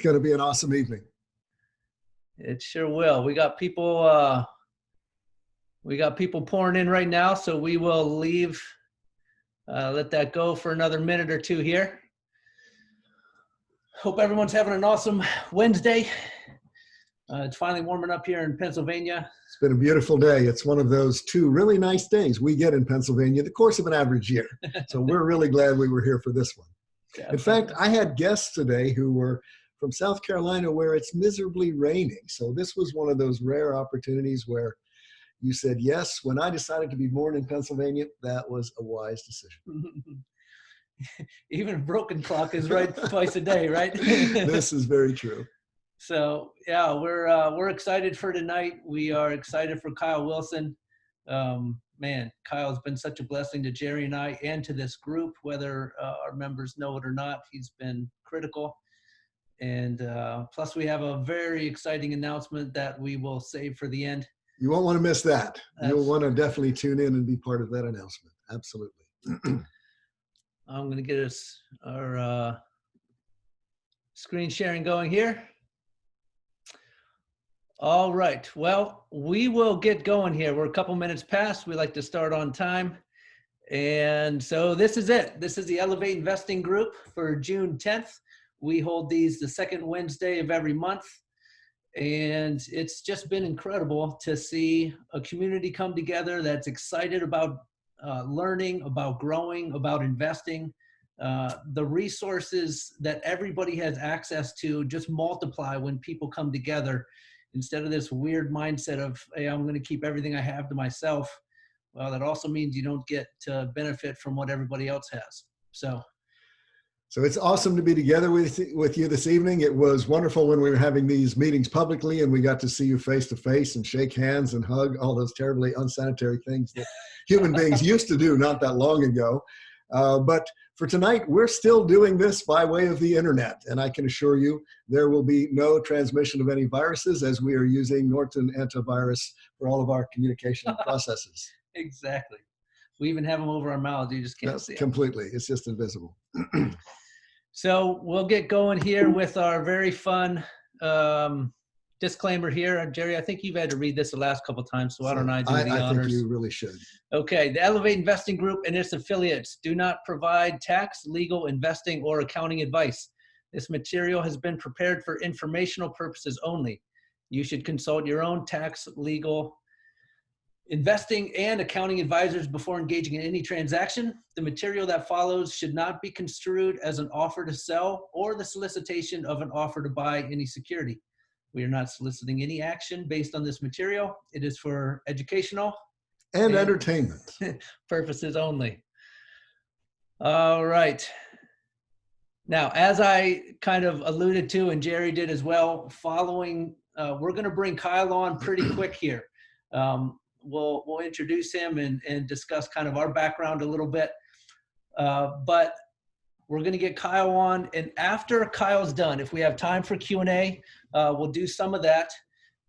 going to be an awesome evening. It sure will. We got people pouring in right now, so we will leave, let that go for another minute or two here. Hope everyone's having an awesome Wednesday. It's finally warming up here in Pennsylvania. It's been a beautiful day. It's one of those 2 really nice days we get in Pennsylvania, the course of an average year. So we're really glad we were here for this one. Definitely. In fact, I had guests today who were from South Carolina where it's miserably raining. So this was one of those rare opportunities where you said, yes, when I decided to be born in Pennsylvania, that was a wise decision. Even a broken clock is right twice a day, right? This is very true. So yeah, we're excited for tonight. We are excited for Kyle Wilson. Man, Kyle's been such a blessing to Jerry and I and to this group, whether our members know it or not. He's been critical. And plus we have a very exciting announcement that we will save for the end. You won't want to miss that. You'll want to definitely tune in and be part of that announcement. Absolutely. I'm going to get us our screen sharing going here. All right. Well, we will get going here. We're a couple minutes past. We like to start on time. And so this is it. This is the Elevate Investing Group for June 10th. We hold these the second Wednesday of every month. And it's just been incredible to see a community come together that's excited about learning, about growing, about investing. The resources that everybody has access to just multiply when people come together. Instead of this weird mindset of, hey, I'm going to keep everything I have to myself. Well, that also means you don't get to benefit from what everybody else has. So it's awesome to be together with you this evening. It was wonderful when we were having these meetings publicly and we got to see you face to face and shake hands and hug, all those terribly unsanitary things that human beings used to do not that long ago. But for tonight, we're still doing this by way of the internet. And I can assure you there will be no transmission of any viruses as we are using Norton antivirus for all of our communication processes. Exactly. We even have them over our mouths. You just can't see them. Completely. It's just invisible. So we'll get going here with our very fun disclaimer here. Jerry, I think you've had to read this the last couple of times, so why don't I do the honors? I think you really should. Okay. The Elevate Investing Group and its affiliates do not provide tax, legal, investing, or accounting advice. This material has been prepared for informational purposes only. You should consult your own tax, legal, investing, and accounting advisors before engaging in any transaction. The material that follows should not be construed as an offer to sell or the solicitation of an offer to buy any security. We are not soliciting any action based on this material. It is for educational and entertainment purposes only. All right. Now, as I kind of alluded to, and Jerry did as well, following, we're going to bring Kyle on pretty quick here. We'll introduce him and discuss kind of our background a little bit. But we're going to get Kyle on. And after Kyle's done, if we have time for Q&A, we'll do some of that.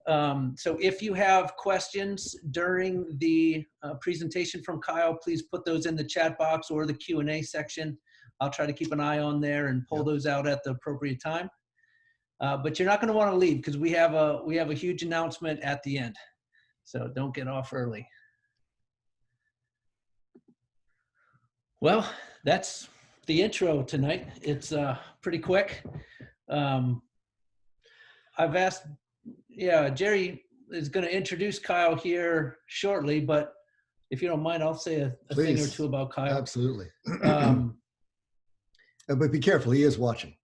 So if you have questions during the presentation from Kyle, please put those in the chat box or the Q&A section. I'll try to keep an eye on there and pull those out at the appropriate time. But you're not going to want to leave because we have a huge announcement at the end. So don't get off early. Well, that's the intro tonight. It's pretty quick. I've asked, Jerry is going to introduce Kyle here shortly, but if you don't mind, I'll say a thing or two about Kyle. Absolutely. But be careful, he is watching.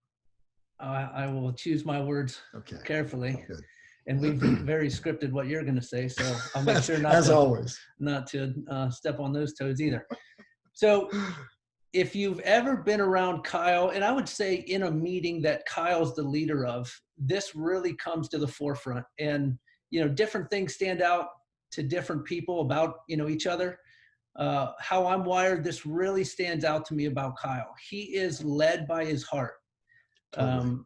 I will choose my words carefully. Good. And we've very scripted what you're going to say, so I'll make sure not to step on those toes either. So if you've ever been around Kyle, and I would say in a meeting that Kyle's the leader of, this really comes to the forefront. And, different things stand out to different people about, each other. How I'm wired, this really stands out to me about Kyle. He is led by his heart. Totally.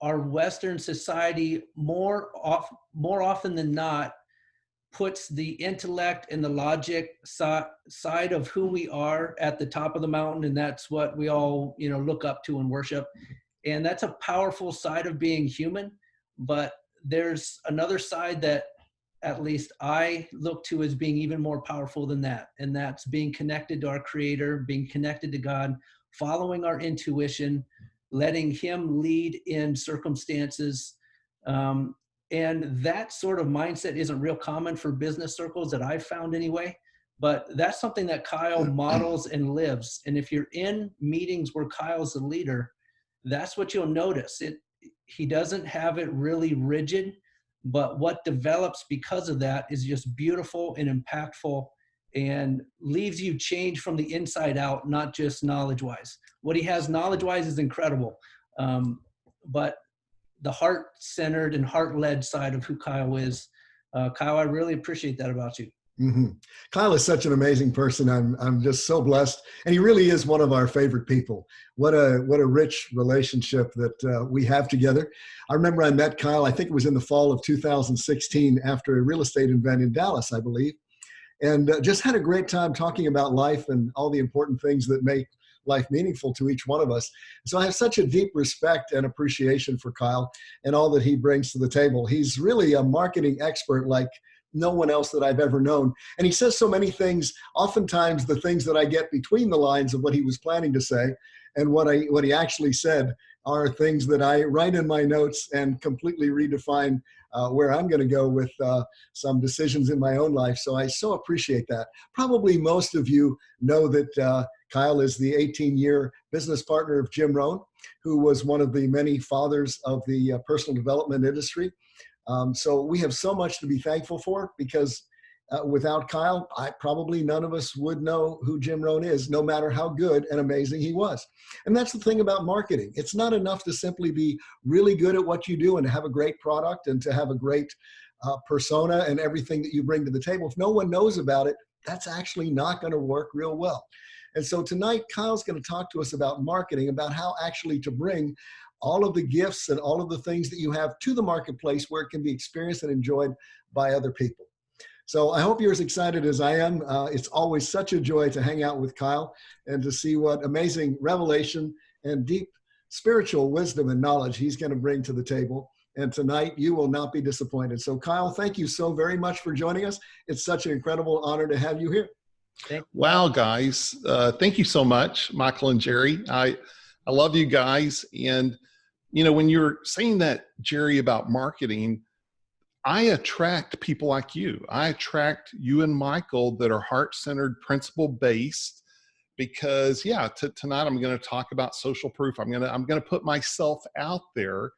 Our Western society more often than not puts the intellect and the logic side of who we are at the top of the mountain, and that's what we all look up to and worship. And that's a powerful side of being human. But there's another side that at least I look to as being even more powerful than that. And that's being connected to our Creator, being connected to God, following our intuition, letting Him lead in circumstances. And that sort of mindset isn't real common for business circles that I've found anyway. But that's something that Kyle models and lives. And if you're in meetings where Kyle's the leader, that's what you'll notice. He doesn't have it really rigid, but what develops because of that is just beautiful and impactful and leaves you changed from the inside out, not just knowledge-wise. What he has knowledge-wise is incredible. But the heart-centered and heart-led side of who Kyle is, Kyle, I really appreciate that about you. Mm-hmm. Kyle is such an amazing person. I'm just so blessed, and he really is one of our favorite people. What a rich relationship that we have together. I remember I met Kyle, I think it was in the fall of 2016 after a real estate event in Dallas, I believe, and just had a great time talking about life and all the important things that make life meaningful to each one of us. So I have such a deep respect and appreciation for Kyle and all that he brings to the table. He's really a marketing expert like no one else that I've ever known. And he says so many things, oftentimes the things that I get between the lines of what he was planning to say and what he actually said are things that I write in my notes and completely redefine where I'm going to go with some decisions in my own life. So I so appreciate that. Probably most of you know that Kyle is the 18-year business partner of Jim Rohn, who was one of the many fathers of the personal development industry. So we have so much to be thankful for because without Kyle, probably none of us would know who Jim Rohn is, no matter how good and amazing he was. And that's the thing about marketing. It's not enough to simply be really good at what you do and to have a great product and to have a great persona and everything that you bring to the table. If no one knows about it, that's actually not going to work real well. And so tonight, Kyle's going to talk to us about marketing, about how actually to bring all of the gifts and all of the things that you have to the marketplace where it can be experienced and enjoyed by other people. So I hope you're as excited as I am. It's always such a joy to hang out with Kyle and to see what amazing revelation and deep spiritual wisdom and knowledge he's going to bring to the table. And tonight you will not be disappointed. So Kyle, thank you so very much for joining us. It's such an incredible honor to have you here. Wow, guys. Thank you so much, Michael and Jerry. I love you guys. And, you know, when you're saying that, Jerry, about marketing, I attract people like you. I attract you and Michael that are heart-centered, principle-based, because tonight I'm going to talk about social proof. I'm going to put myself out there,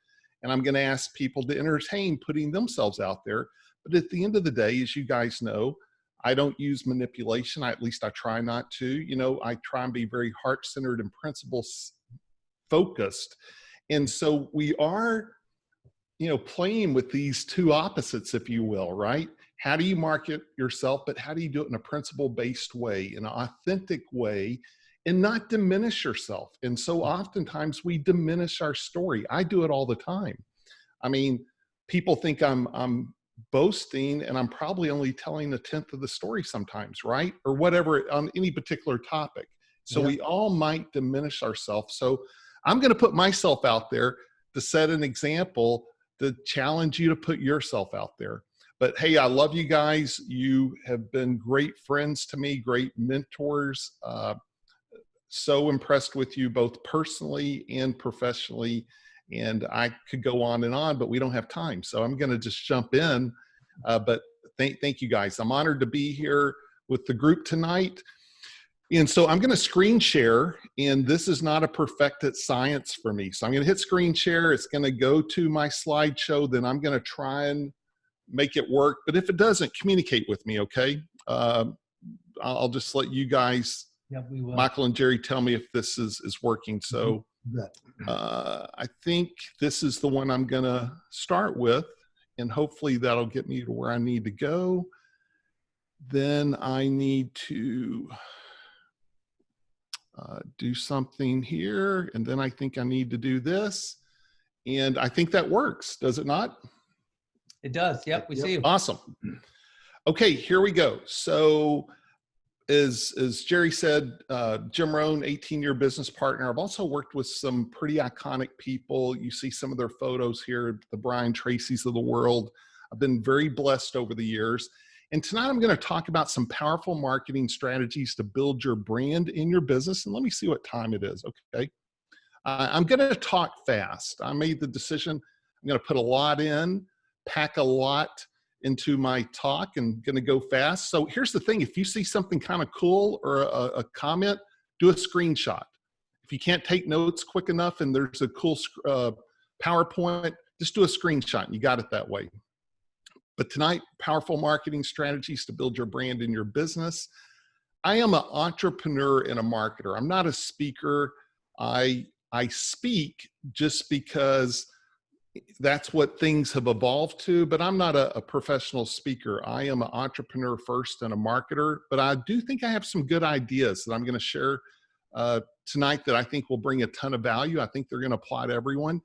and I'm going to ask people to entertain putting themselves out there. But at the end of the day, as you guys know, I don't use manipulation. At least I try not to. You know, I try and be very heart-centered and principle-focused. And so we are, you know, playing with these two opposites, if you will, right? How do you market yourself, but how do you do it in a principle-based way, in an authentic way, and not diminish yourself? And so oftentimes we diminish our story. I do it all the time. I mean, people think I'm boasting, and I'm probably only telling a tenth of the story sometimes, right? Or whatever on any particular topic. So we all might diminish ourselves. So I'm going to put myself out there to set an example, to challenge you to put yourself out there. But hey, I love you guys. You have been great friends to me, great mentors. So impressed with you both personally and professionally. And I could go on, but we don't have time. So I'm going to just jump in. But thank you guys. I'm honored to be here with the group tonight. And so I'm going to screen share, and this is not a perfected science for me. So I'm going to hit screen share. It's going to go to my slideshow. Then I'm going to try and make it work. But if it doesn't, communicate with me, okay? I'll just let you guys, Michael and Jerry, tell me if this is working. So I think this is the one I'm going to start with, and hopefully that'll get me to where I need to go. Then I need to do something here, and then I think I need to do this, and I think that works. Does it not? It does. Yep, we see you. Awesome. Okay, here we go. So as Jerry said, Jim Rohn, 18-year business partner. I've also worked with some pretty iconic people. You see some of their photos here, the Brian Tracys of the world. I've been very blessed over the years. And tonight I'm going to talk about some powerful marketing strategies to build your brand in your business. And let me see what time it is, okay? I'm going to talk fast. I made the decision. I'm going to put a lot in, pack a lot into my talk, and going to go fast. So here's the thing. If you see something kind of cool or a comment, do a screenshot. If you can't take notes quick enough and there's a cool PowerPoint, just do a screenshot and you got it that way. But tonight, powerful marketing strategies to build your brand in your business. I am an entrepreneur and a marketer. I'm not a speaker. I speak just because that's what things have evolved to, but I'm not a professional speaker. I am an entrepreneur first and a marketer, but I do think I have some good ideas that I'm going to share tonight that I think will bring a ton of value. I think they're going to apply to everyone.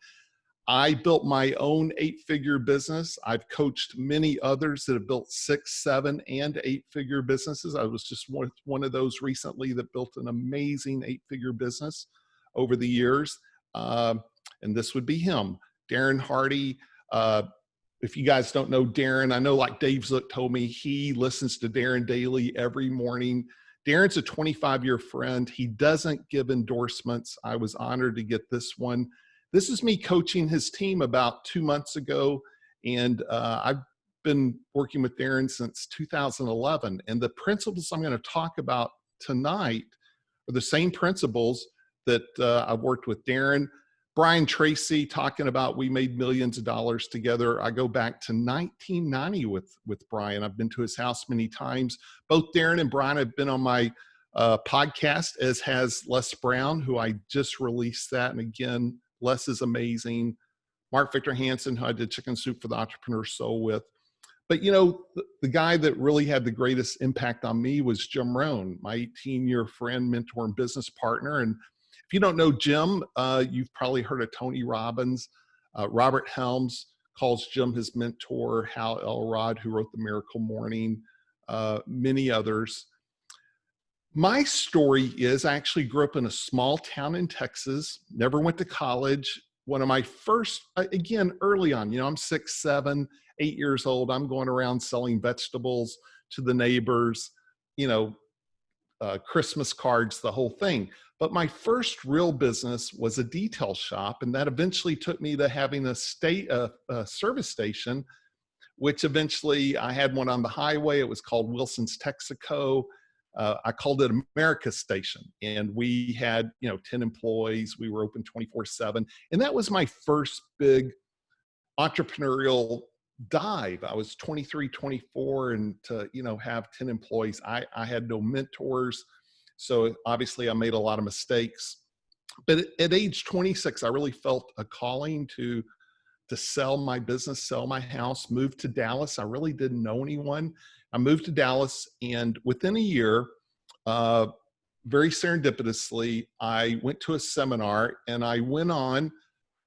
I built my own 8-figure business. I've coached many others that have built 6, 7, and 8-figure businesses. I was just one of those recently that built an amazing 8-figure business over the years. And this would be him. Darren Hardy. If you guys don't know Darren, I know like Dave Zook told me he listens to Darren daily every morning. Darren's a 25-year friend. He doesn't give endorsements. I was honored to get this one. This is me coaching his team about 2 months ago. And I've been working with Darren since 2011. And the principles I'm going to talk about tonight are the same principles that I've worked with Darren. Brian Tracy talking about we made millions of dollars together. I go back to 1990 with Brian. I've been to his house many times. Both Darren and Brian have been on my podcast, as has Les Brown, who I just released that. And again, Les is amazing. Mark Victor Hansen, who I did Chicken Soup for the Entrepreneur Soul with. But you know, the guy that really had the greatest impact on me was Jim Rohn, my 18-year friend, mentor, and business partner. And if you don't know Jim, you've probably heard of Tony Robbins. Robert Helms calls Jim his mentor, Hal Elrod, who wrote The Miracle Morning, many others. My story is I actually grew up in a small town in Texas, never went to college. One of my first, again, early on, you know, I'm 6, 7, 8 years old. I'm going around selling vegetables to the neighbors, you know, Christmas cards, the whole thing. But my first real business was a detail shop, and that eventually took me to having a service station, which eventually I had one on the highway. It was called Wilson's Texaco. I called it America's Station, and we had, you know, 10 employees. We were open 24/7, and that was my first big entrepreneurial dive. I was 23, 24, and to, you know, have 10 employees, I had no mentors. So obviously I made a lot of mistakes, but at age 26, I really felt a calling to sell my business, sell my house, move to Dallas. I really didn't know anyone. I moved to Dallas, and within a year, very serendipitously, I went to a seminar, and I went on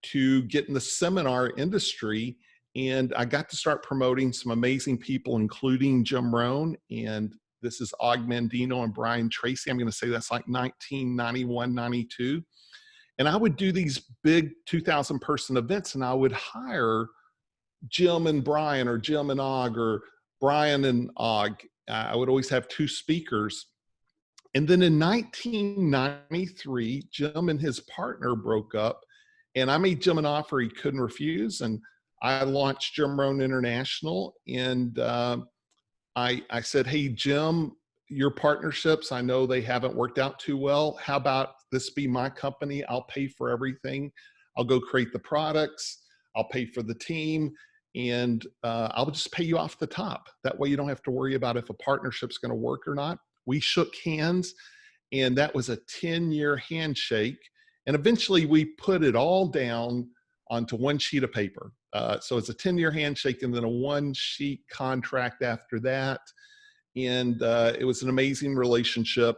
to get in the seminar industry, and I got to start promoting some amazing people, including Jim Rohn, and this is Og Mandino and Brian Tracy. I'm going to say that's like 1991, 92. And I would do these big 2,000 person events, and I would hire Jim and Brian, or Jim and Og, or Brian and Og. I would always have 2 speakers. And then in 1993, Jim and his partner broke up, and I made Jim an offer he couldn't refuse. And I launched Jim Rohn International. And I said, hey, Jim, your partnerships, I know they haven't worked out too well. How about this be my company? I'll pay for everything. I'll go create the products. I'll pay for the team. And I'll just pay you off the top. That way you don't have to worry about if a partnership's going to work or not. We shook hands, and that was a 10-year handshake. And eventually we put it all down onto one sheet of paper. So it's a 10-year handshake and then a 1-sheet contract after that. And it was an amazing relationship.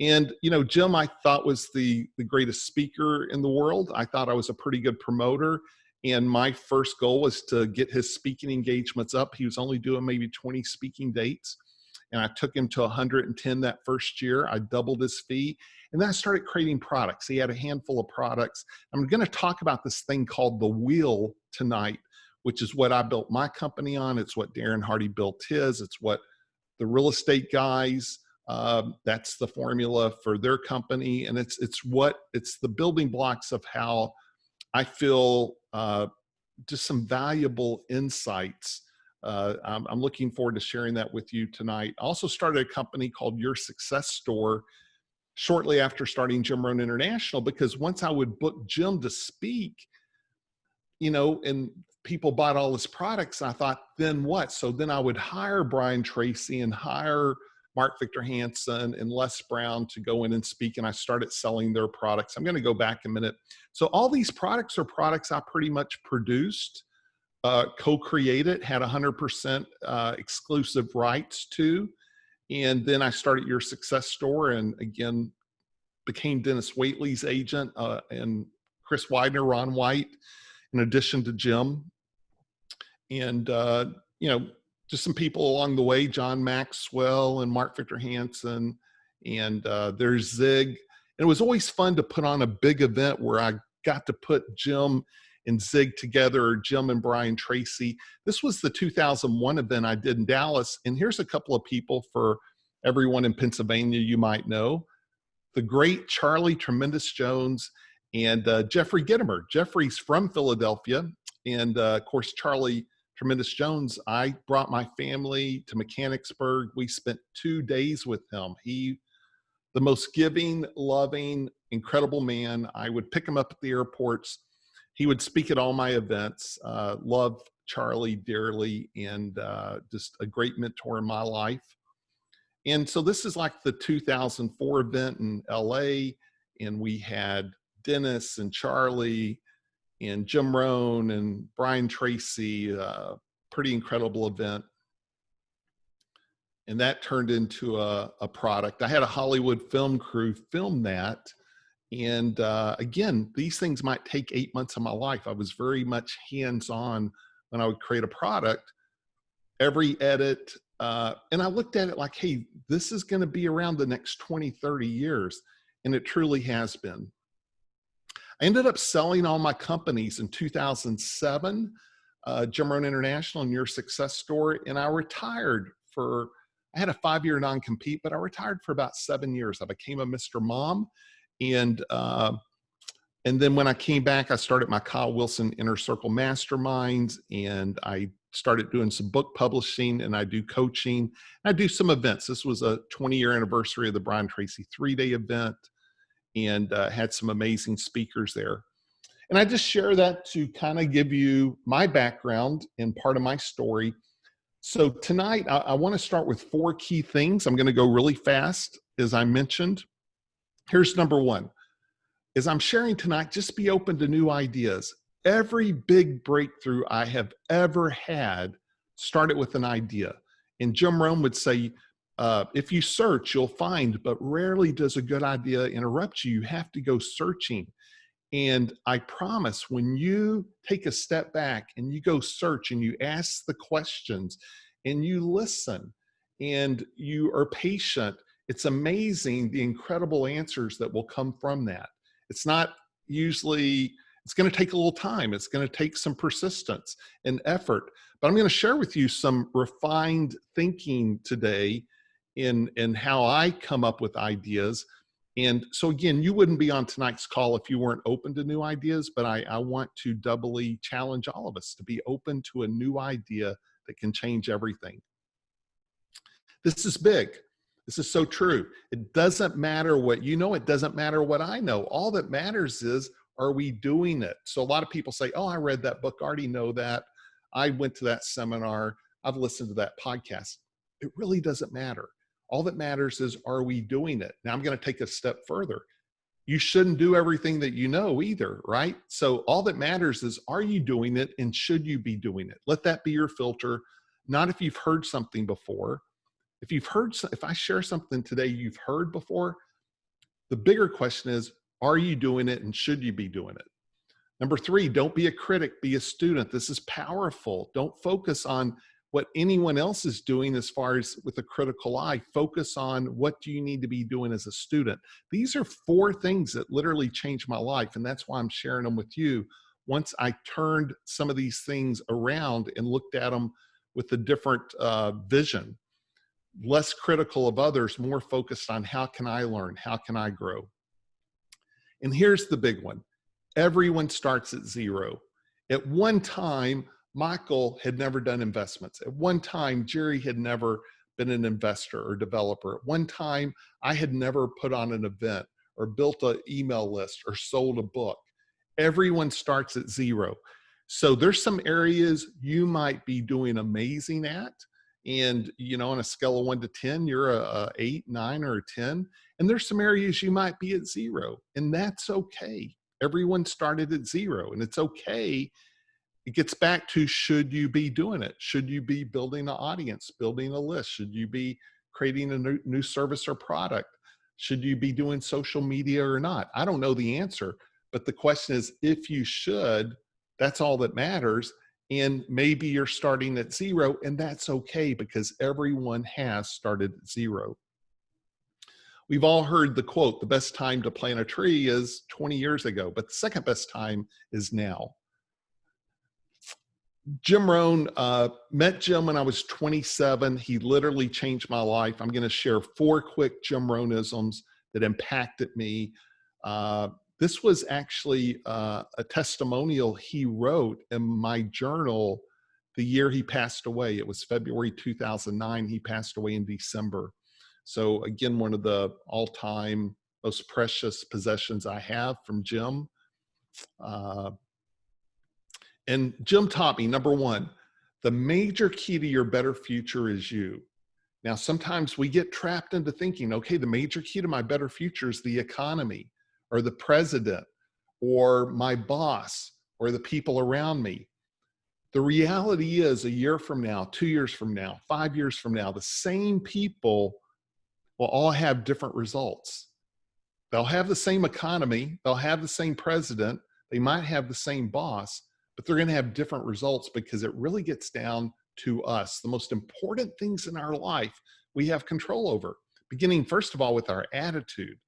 And, you know, Jim, I thought was the greatest speaker in the world. I thought I was a pretty good promoter. And my first goal was to get his speaking engagements up. He was only doing maybe 20 speaking dates. and I took him to 110 that first year. I doubled his fee, and then I started creating products. He had a handful of products. I'm going to talk about this thing called the wheel tonight, which is what I built my company on. It's what Darren Hardy built his. It's what the real estate guys, that's the formula for their company. And it's the building blocks of how I feel just some valuable insights. I'm looking forward to sharing that with you tonight. I also started a company called Your Success Store shortly after starting Jim Rohn International, because once I would book Jim to speak, and people bought all his products, I thought, then what? So then I would hire Brian Tracy and hire Mark Victor Hansen and Les Brown to go in and speak, and I started selling their products. I'm going to go back a minute. So all these products are products I pretty much produced, co-created, had 100% exclusive rights to, and then I started Your Success Store, and again, became Dennis Waitley's agent, and Chris Widener, Ron White, in addition to Jim. And, just some people along the way, John Maxwell and Mark Victor Hansen, and there's Zig. And it was always fun to put on a big event where I got to put Jim and Zig together, or Jim and Brian Tracy. This was the 2001 event I did in Dallas. And here's a couple of people for everyone in Pennsylvania you might know. The great Charlie Tremendous Jones and Jeffrey Gittimer. Jeffrey's from Philadelphia. And of course, Charlie Tremendous Jones, I brought my family to Mechanicsburg. We spent 2 days with him. He, the most giving, loving, incredible man. I would pick him up at the airports. He would speak at all my events. Love Charlie dearly, and just a great mentor in my life. And so this is like the 2004 event in LA, and we had Dennis and Charlie and Jim Rohn and Brian Tracy, pretty incredible event. And that turned into a product. I had a Hollywood film crew film that. And again, these things might take 8 months of my life. I was very much hands-on when I would create a product, every edit. And I looked at it like, hey, this is going to be around the next 20, 30 years. And it truly has been. I ended up selling all my companies in 2007, Jim Rohn International and Your Success Store, and I retired I had a 5-year non-compete, but I retired for about 7 years. I became a Mr. Mom, and then when I came back, I started my Kyle Wilson Inner Circle Masterminds, and I started doing some book publishing, and I do coaching. I do some events. This was a 20-year anniversary of the Brian Tracy 3-day event, and had some amazing speakers there. And I just share that to kind of give you my background and part of my story. So tonight, I want to start with 4 key things. I'm going to go really fast, as I mentioned. Here's number 1. As I'm sharing tonight, just be open to new ideas. Every big breakthrough I have ever had started with an idea. And Jim Rohn would say, if you search, you'll find, but rarely does a good idea interrupt you. You have to go searching. And I promise, when you take a step back and you go search and you ask the questions and you listen and you are patient, it's amazing the incredible answers that will come from that. It's not usually, it's going to take a little time. It's going to take some persistence and effort. But I'm going to share with you some refined thinking today in how I come up with ideas. And so again, you wouldn't be on tonight's call if you weren't open to new ideas, but I want to doubly challenge all of us to be open to a new idea that can change everything. This is big. This is so true. It doesn't matter what you know. It doesn't matter what I know. All that matters is, are we doing it? So a lot of people say, oh, I read that book. I already know that. I went to that seminar. I've listened to that podcast. It really doesn't matter. All that matters is, are we doing it? Now I'm going to take a step further. You shouldn't do everything that you know either, right? So all that matters is, are you doing it, and should you be doing it? Let that be your filter, not if you've heard something before. If I share something today you've heard before, the bigger question is, are you doing it, and should you be doing it? Number 3, don't be a critic, be a student. This is powerful. Don't focus on what anyone else is doing as far as with a critical eye. Focus on what do you need to be doing as a student. These are 4 things that literally changed my life, and that's why I'm sharing them with you. Once I turned some of these things around and looked at them with a different vision, less critical of others, more focused on how can I learn, how can I grow. And here's the big one. Everyone starts at 0. At one time, Michael had never done investments. At one time, Jerry had never been an investor or developer. At one time, I had never put on an event or built an email list or sold a book. Everyone starts at 0. So there's some areas you might be doing amazing at. And, on a scale of 1 to 10, you're a 8, 9, or a 10. And there's some areas you might be at 0. And that's okay. Everyone started at 0, and it's okay. It gets back to, should you be doing it? Should you be building an audience, building a list? Should you be creating a new service or product? Should you be doing social media or not? I don't know the answer, but the question is, if you should, that's all that matters. And maybe you're starting at 0, and that's okay, because everyone has started at 0. We've all heard the quote, the best time to plant a tree is 20 years ago, but the second best time is now. Jim Rohn, met Jim when I was 27. He literally changed my life. I'm going to share 4 quick Jim Rohnisms that impacted me. This was actually a testimonial he wrote in my journal the year he passed away. It was February 2009. He passed away in December. So again, one of the all-time most precious possessions I have from Jim. And Jim taught me, number 1, the major key to your better future is you. Now, sometimes we get trapped into thinking, okay, the major key to my better future is the economy or the president or my boss or the people around me. The reality is, a year from now, 2 years from now, 5 years from now, the same people will all have different results. They'll have the same economy, they'll have the same president, they might have the same boss, but they're going to have different results, because it really gets down to us. The most important things in our life we have control over, beginning first of all with our attitude.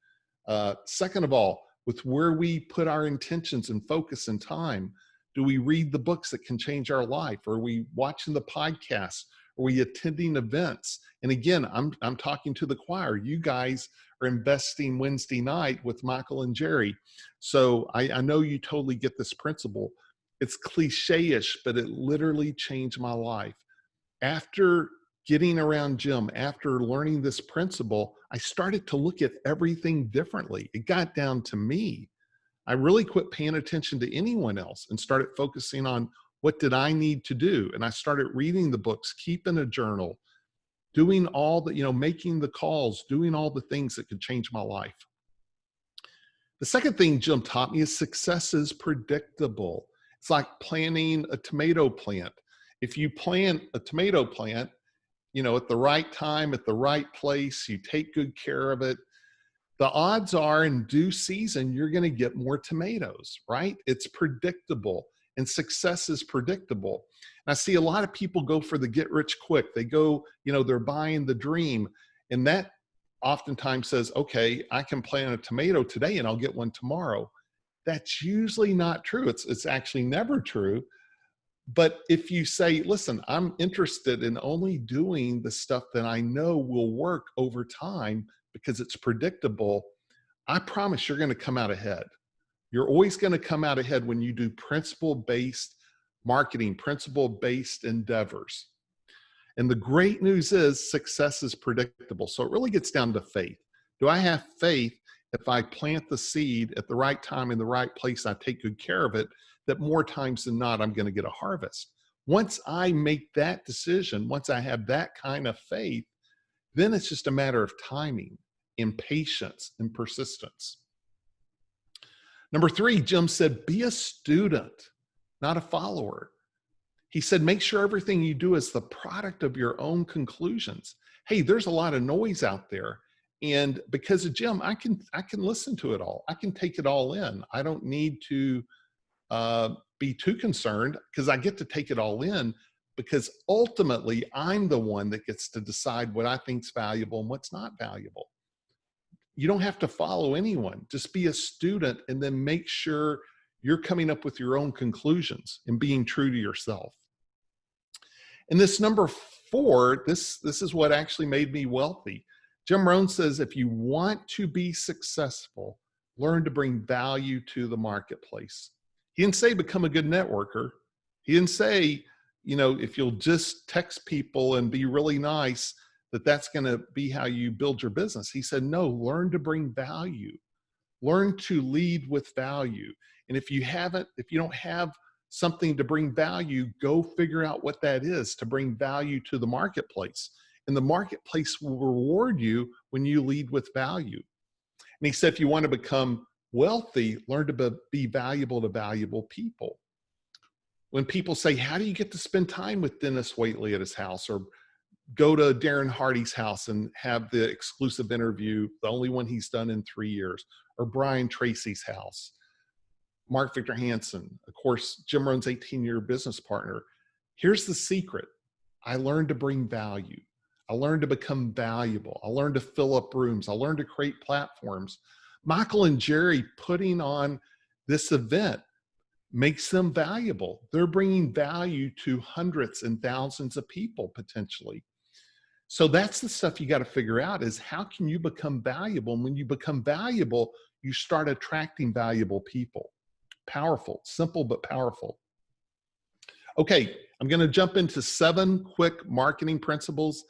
Second of all, with where we put our intentions and focus and time. Do we read the books that can change our life? Are we watching the podcasts? Are we attending events? And again, I'm talking to the choir. You guys are investing Wednesday night with Michael and Jerry. So I know you totally get this principle. It's cliche-ish, but it literally changed my life. After getting around Jim, after learning this principle, I started to look at everything differently. It got down to me. I really quit paying attention to anyone else and started focusing on what did I need to do. And I started reading the books, keeping a journal, doing all the, making the calls, doing all the things that could change my life. The second thing Jim taught me is success is predictable. It's like planting a tomato plant. If you plant a tomato plant, at the right time, at the right place, you take good care of it, the odds are in due season, you're going to get more tomatoes, right? It's predictable, and success is predictable. And I see a lot of people go for the get rich quick. They go, they're buying the dream. And that oftentimes says, okay, I can plant a tomato today and I'll get one tomorrow. That's usually not true. It's actually never true. But if you say, listen, I'm interested in only doing the stuff that I know will work over time because it's predictable, I promise you're going to come out ahead. You're always going to come out ahead when you do principle-based marketing, principle-based endeavors. And the great news is success is predictable. So it really gets down to faith. Do I have faith if I plant the seed at the right time in the right place, I take good care of it, that more times than not, I'm going to get a harvest? Once I make that decision, once I have that kind of faith, then it's just a matter of timing and patience and persistence. Number 3, Jim said, be a student, not a follower. He said, make sure everything you do is the product of your own conclusions. Hey, there's a lot of noise out there. And because of Jim, I can listen to it all. I can take it all in. I don't need to be too concerned because I get to take it all in. because ultimately I'm the one that gets to decide what I think's valuable and what's not valuable. You don't have to follow anyone. Just be a student and then make sure you're coming up with your own conclusions and being true to yourself. And this number 4, this is what actually made me wealthy. Jim Rohn says, if you want to be successful, learn to bring value to the marketplace. He didn't say become a good networker. He didn't say, if you'll just text people and be really nice, that's going to be how you build your business. He said, no, learn to bring value. Learn to lead with value. And if you don't have something to bring value, go figure out what that is to bring value to the marketplace. And the marketplace will reward you when you lead with value. And he said, if you want to become wealthy, learn to be valuable to valuable people. When people say, how do you get to spend time with Dennis Waitley at his house, or go to Darren Hardy's house and have the exclusive interview, the only one he's done in 3 years, or Brian Tracy's house, Mark Victor Hansen, of course, Jim Rohn's 18-year business partner. Here's the secret. I learned to bring value. I learned to become valuable. I learned to fill up rooms. I learned to create platforms. Michael and Jerry putting on this event makes them valuable. They're bringing value to hundreds and thousands of people potentially. So that's the stuff you got to figure out, is how can you become valuable? And when you become valuable, you start attracting valuable people. Powerful, simple, but powerful. Okay, I'm going to jump into 7 quick marketing principles.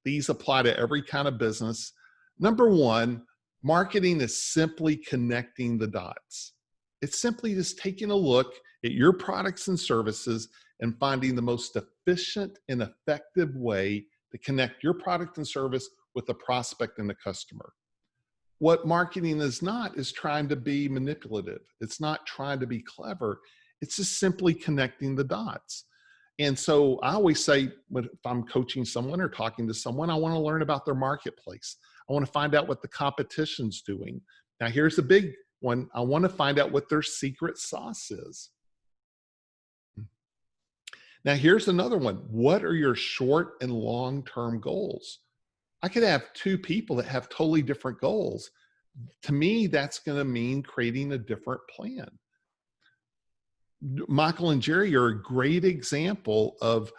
These apply to every kind of business. Number 1, marketing is simply connecting the dots. It's simply just taking a look at your products and services and finding the most efficient and effective way to connect your product and service with the prospect and the customer. What marketing is not is trying to be manipulative. It's not trying to be clever. It's just simply connecting the dots. And so I always say, if I'm coaching someone or talking to someone, I want to learn about their marketplace. I want to find out what the competition's doing. Now, here's the big one. I want to find out what their secret sauce is. Now, here's another one. What are your short and long-term goals? I could have 2 people that have totally different goals. To me, that's going to mean creating a different plan. Michael and Jerry are a great example of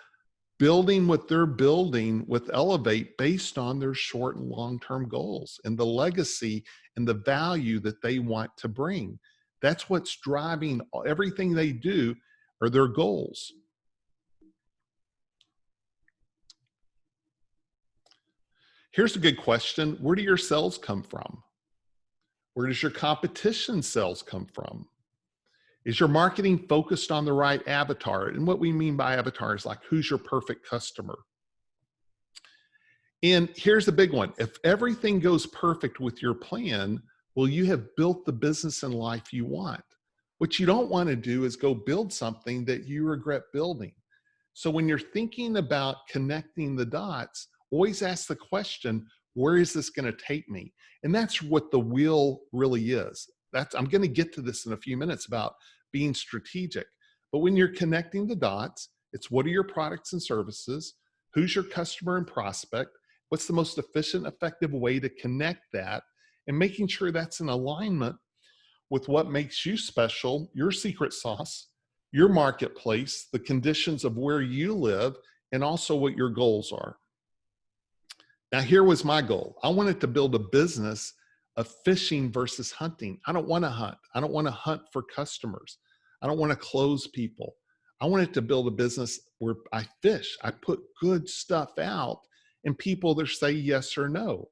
building what they're building with Elevate based on their short and long-term goals and the legacy and the value that they want to bring. That's what's driving everything they do, are their goals. Here's a good question. Where do your sales come from? Where does your competition sales come from? Is your marketing focused on the right avatar? And what we mean by avatar is like, who's your perfect customer? And here's the big one. If everything goes perfect with your plan, well, you have built the business and life you want. What you don't want to do is go build something that you regret building. So when you're thinking about connecting the dots, always ask the question, where is this going to take me? And that's what the wheel really is. I'm going to get to this in a few minutes about being strategic. But when you're connecting the dots, it's what are your products and services? Who's your customer and prospect? What's the most efficient, effective way to connect that? And making sure that's in alignment with what makes you special, your secret sauce, your marketplace, the conditions of where you live, and also what your goals are. Now, here was my goal. I wanted to build a business of fishing versus hunting. I don't want to hunt. I don't want to hunt for customers. I don't want to close people. I wanted to build a business where I fish. I put good stuff out and people either say yes or no.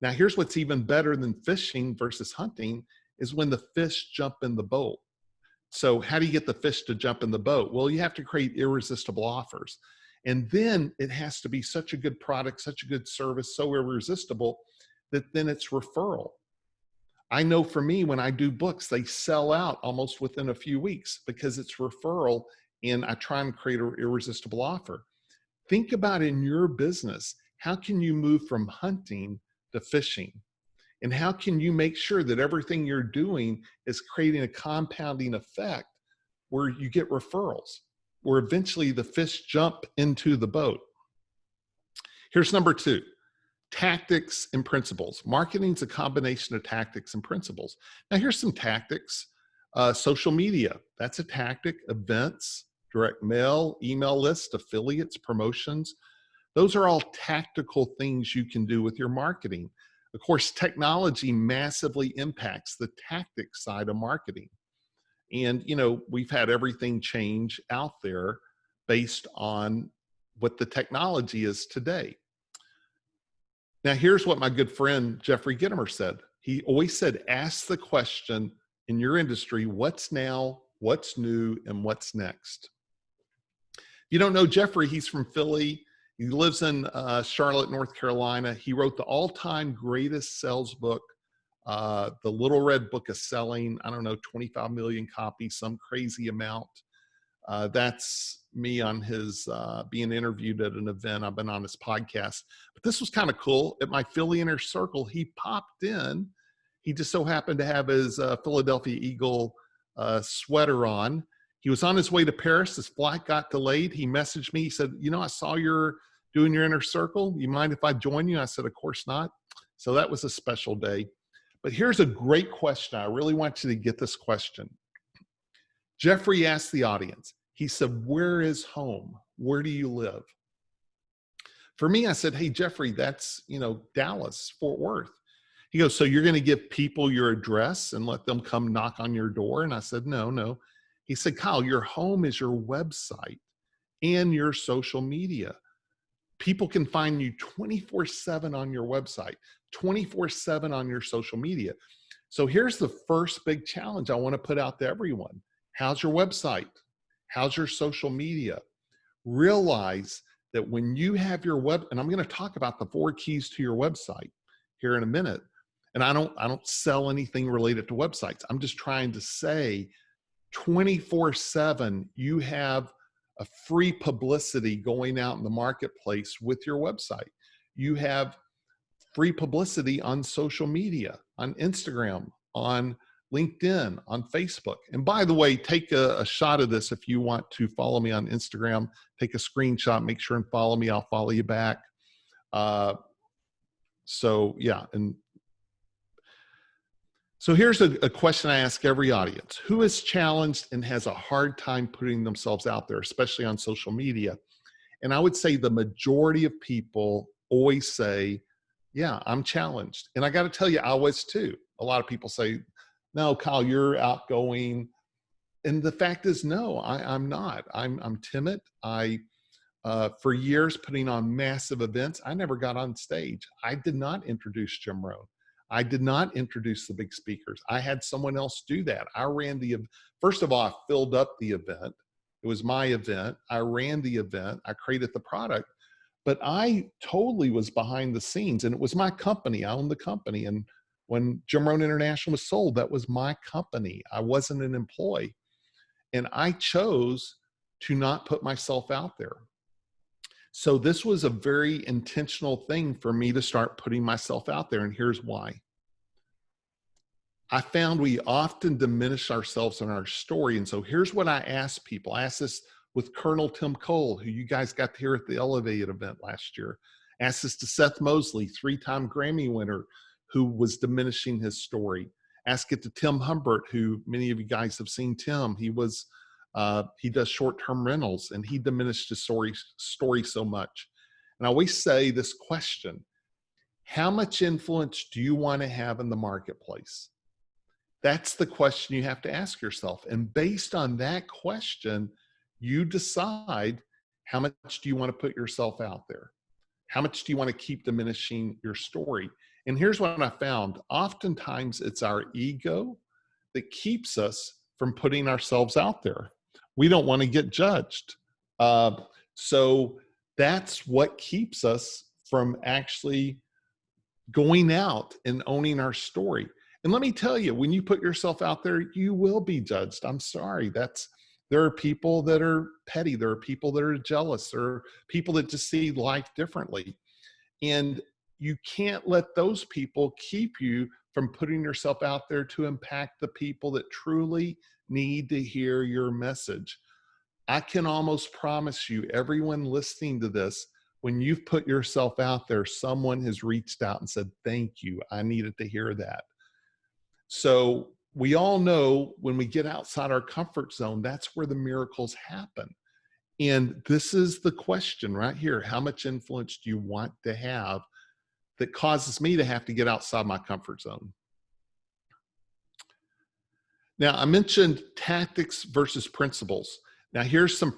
Now, here's what's even better than fishing versus hunting is when the fish jump in the boat. So how do you get the fish to jump in the boat? Well, you have to create irresistible offers. And then it has to be such a good product, such a good service, so irresistible that then it's referral. I know for me, when I do books, they sell out almost within a few weeks because it's referral and I try and create an irresistible offer. Think about in your business, how can you move from hunting to fishing? And how can you make sure that everything you're doing is creating a compounding effect where you get referrals? where eventually the fish jump into the boat. Here's number 2, tactics and principles. Marketing is a combination of tactics and principles. Now here's some tactics. Social media, that's a tactic. Events, direct mail, email lists, affiliates, promotions. Those are all tactical things you can do with your marketing. Of course, technology massively impacts the tactic side of marketing. And, you know, we've had everything change out there based on what the technology is today. Now, here's what my good friend Jeffrey Gitomer said. He always said, ask the question in your industry, what's now, what's new, and what's next? If you don't know Jeffrey, he's from Philly. He lives in Charlotte, North Carolina. He wrote the all-time greatest sales book, The Little Red Book of Selling. I don't know, 25 million copies, some crazy amount. That's me on his being interviewed at an event. I've been on his podcast. But this was kind of cool. At my Philly Inner Circle, he popped in. He just so happened to have his Philadelphia Eagle sweater on. He was on his way to Paris. His flight got delayed. He messaged me. He said, you know, I saw you're doing your inner circle. You mind if I join you? I said, of course not. So that was a special day. But here's a great question. I really want you to get this question. Jeffrey asked the audience, he said, where is home? Where do you live? For me, I said, hey, Jeffrey, that's, you know, Dallas, Fort Worth. He goes, so you're going to give people your address and let them come knock on your door? And I said, no. He said, Kyle, your home is your website and your social media. People can find you 24/7 on your website, 24/7 on your social media. So here's the first big challenge I want to put out to everyone. How's your website? How's your social media? Realize that when you have your web, and I'm going to talk about the 4 keys to your website here in a minute. And I don't sell anything related to websites. I'm just trying to say 24/7, you have a free publicity going out in the marketplace with your website. You have free publicity on social media, on Instagram, on LinkedIn, on Facebook. And by the way, take a shot of this if you want to follow me on Instagram. Take a screenshot, make sure and follow me. I'll follow you back. So yeah, and so here's a question I ask every audience. Who is challenged and has a hard time putting themselves out there, especially on social media? And I would say the majority of people always say, yeah, I'm challenged. And I got to tell you, I was too. A lot of people say, no, Kyle, you're outgoing. And the fact is, no, I'm not. I'm timid. For years, putting on massive events, I never got on stage. I did not introduce Jim Rohn. I did not introduce the big speakers. I had someone else do that. I ran first of all, I filled up the event. It was my event. I ran the event. I created the product, but I totally was behind the scenes, and it was my company. I owned the company. And when Jim Rohn International was sold, that was my company. I wasn't an employee. And I chose to not put myself out there. So this was a very intentional thing for me to start putting myself out there. And here's why. I found we often diminish ourselves in our story. And so here's what I ask people. I asked this with Colonel Tim Cole, who you guys got to hear at the Elevate event last year. I asked this to Seth Mosley, 3-time Grammy winner, who was diminishing his story. Ask it to Tim Humbert, who many of you guys have seen Tim. He does short-term rentals, and he diminished his story so much. And I always say this question: how much influence do you want to have in the marketplace? That's the question you have to ask yourself. And based on that question, you decide how much do you want to put yourself out there? How much do you want to keep diminishing your story? And here's what I found. Oftentimes it's our ego that keeps us from putting ourselves out there. We don't want to get judged. So that's what keeps us from actually going out and owning our story. And let me tell you, when you put yourself out there, you will be judged. I'm sorry. There are people that are petty. There are people that are jealous. There are people that just see life differently. And you can't let those people keep you from putting yourself out there to impact the people that truly need to hear your message. I can almost promise you, everyone listening to this, when you've put yourself out there, someone has reached out and said, thank you, I needed to hear that. So we all know when we get outside our comfort zone, that's where the miracles happen. And this is the question right here. How much influence do you want to have that causes me to have to get outside my comfort zone? Now, I mentioned tactics versus principles. Now, here's some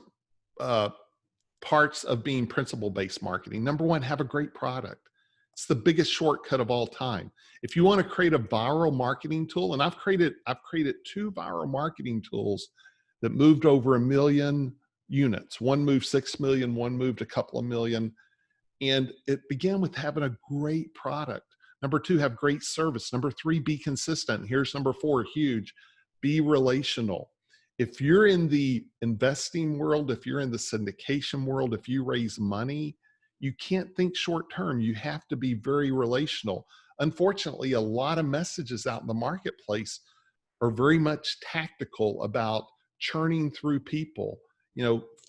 parts of being principle-based marketing. Number one, have a great product. It's the biggest shortcut of all time. If you want to create a viral marketing tool, and I've created 2 viral marketing tools that moved over 1 million units. One moved 6 million, one moved a couple of million. And it began with having a great product. Number 2, have great service. Number 3, be consistent. Here's number 4, huge. Be relational. If you're in the investing world, if you're in the syndication world, if you raise money, you can't think short term. You have to be very relational. Unfortunately, a lot of messages out in the marketplace are very much tactical about churning through people,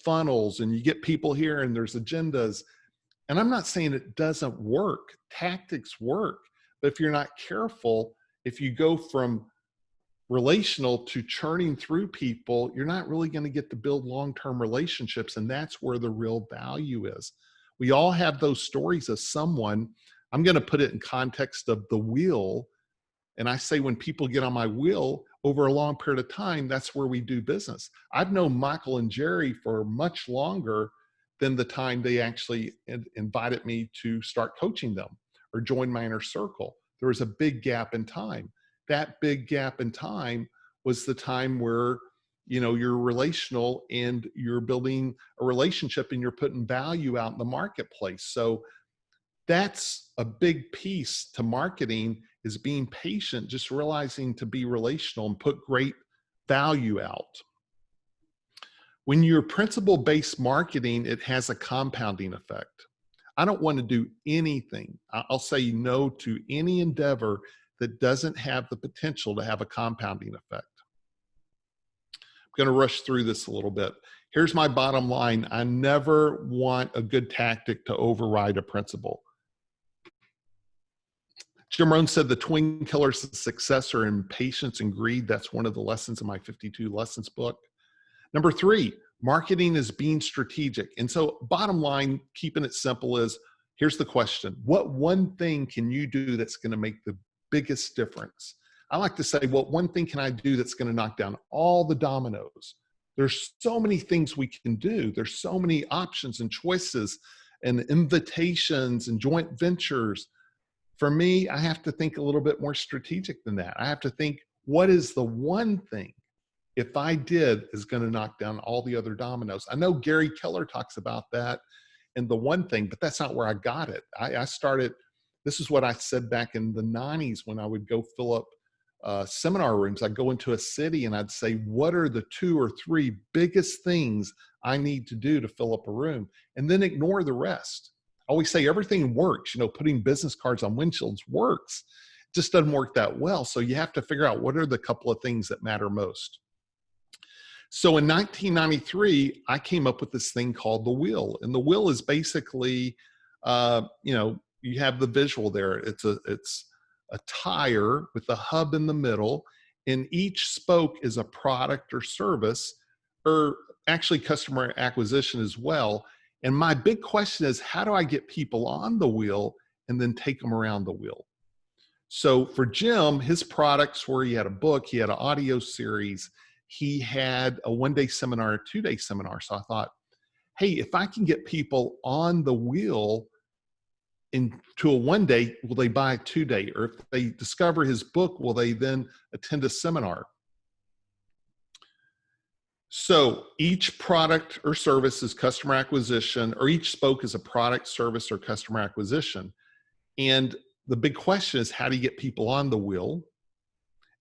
funnels, and you get people here and there's agendas. And I'm not saying it doesn't work. Tactics work. But if you're not careful, if you go from relational to churning through people, you're not really going to get to build long-term relationships. And that's where the real value is. We all have those stories of someone. I'm going to put it in context of the wheel. And I say, when people get on my wheel over a long period of time, that's where we do business. I've known Michael and Jerry for much longer than the time they actually invited me to start coaching them or join my inner circle. There was a big gap in time. That big gap in time was the time where, you're relational and you're building a relationship and you're putting value out in the marketplace. So that's a big piece to marketing, is being patient, just realizing to be relational and put great value out. When you're principle-based marketing, it has a compounding effect. I don't want to do anything. I'll say no to any endeavor that doesn't have the potential to have a compounding effect. I'm going to rush through this a little bit. Here's my bottom line. I never want a good tactic to override a principle. Jim Rohn said the twin killers of success are impatience and greed. That's one of the lessons in my 52 lessons book. Number 3, marketing is being strategic. And so bottom line, keeping it simple, is here's the question. What one thing can you do that's going to make the biggest difference? I like to say, what one thing can I do that's going to knock down all the dominoes? There's so many things we can do. There's so many options and choices and invitations and joint ventures. For me, I have to think a little bit more strategic than that. I have to think, what is the one thing, if I did, is going to knock down all the other dominoes? I know Gary Keller talks about that and the one thing, but that's not where I got it. I started, this is what I said back in the 90s when I would go fill up seminar rooms. I'd go into a city and I'd say, what are the 2 or 3 biggest things I need to do to fill up a room? And then ignore the rest. I always say everything works. Putting business cards on windshields works. It just doesn't work that well. So you have to figure out, what are the couple of things that matter most? So in 1993, I came up with this thing called the wheel. And the wheel is basically, you have the visual there. It's a tire with a hub in the middle, and each spoke is a product or service, or actually customer acquisition as well. And my big question is, how do I get people on the wheel and then take them around the wheel? So for Jim, his products were, he had a book, he had an audio series, he had a 1-day seminar, a 2-day seminar. So I thought, hey, if I can get people on the wheel into a 1-day, will they buy a 2-day? Or if they discover his book, will they then attend a seminar? So each product or service is customer acquisition, or each spoke is a product, service, or customer acquisition. And the big question is, how do you get people on the wheel?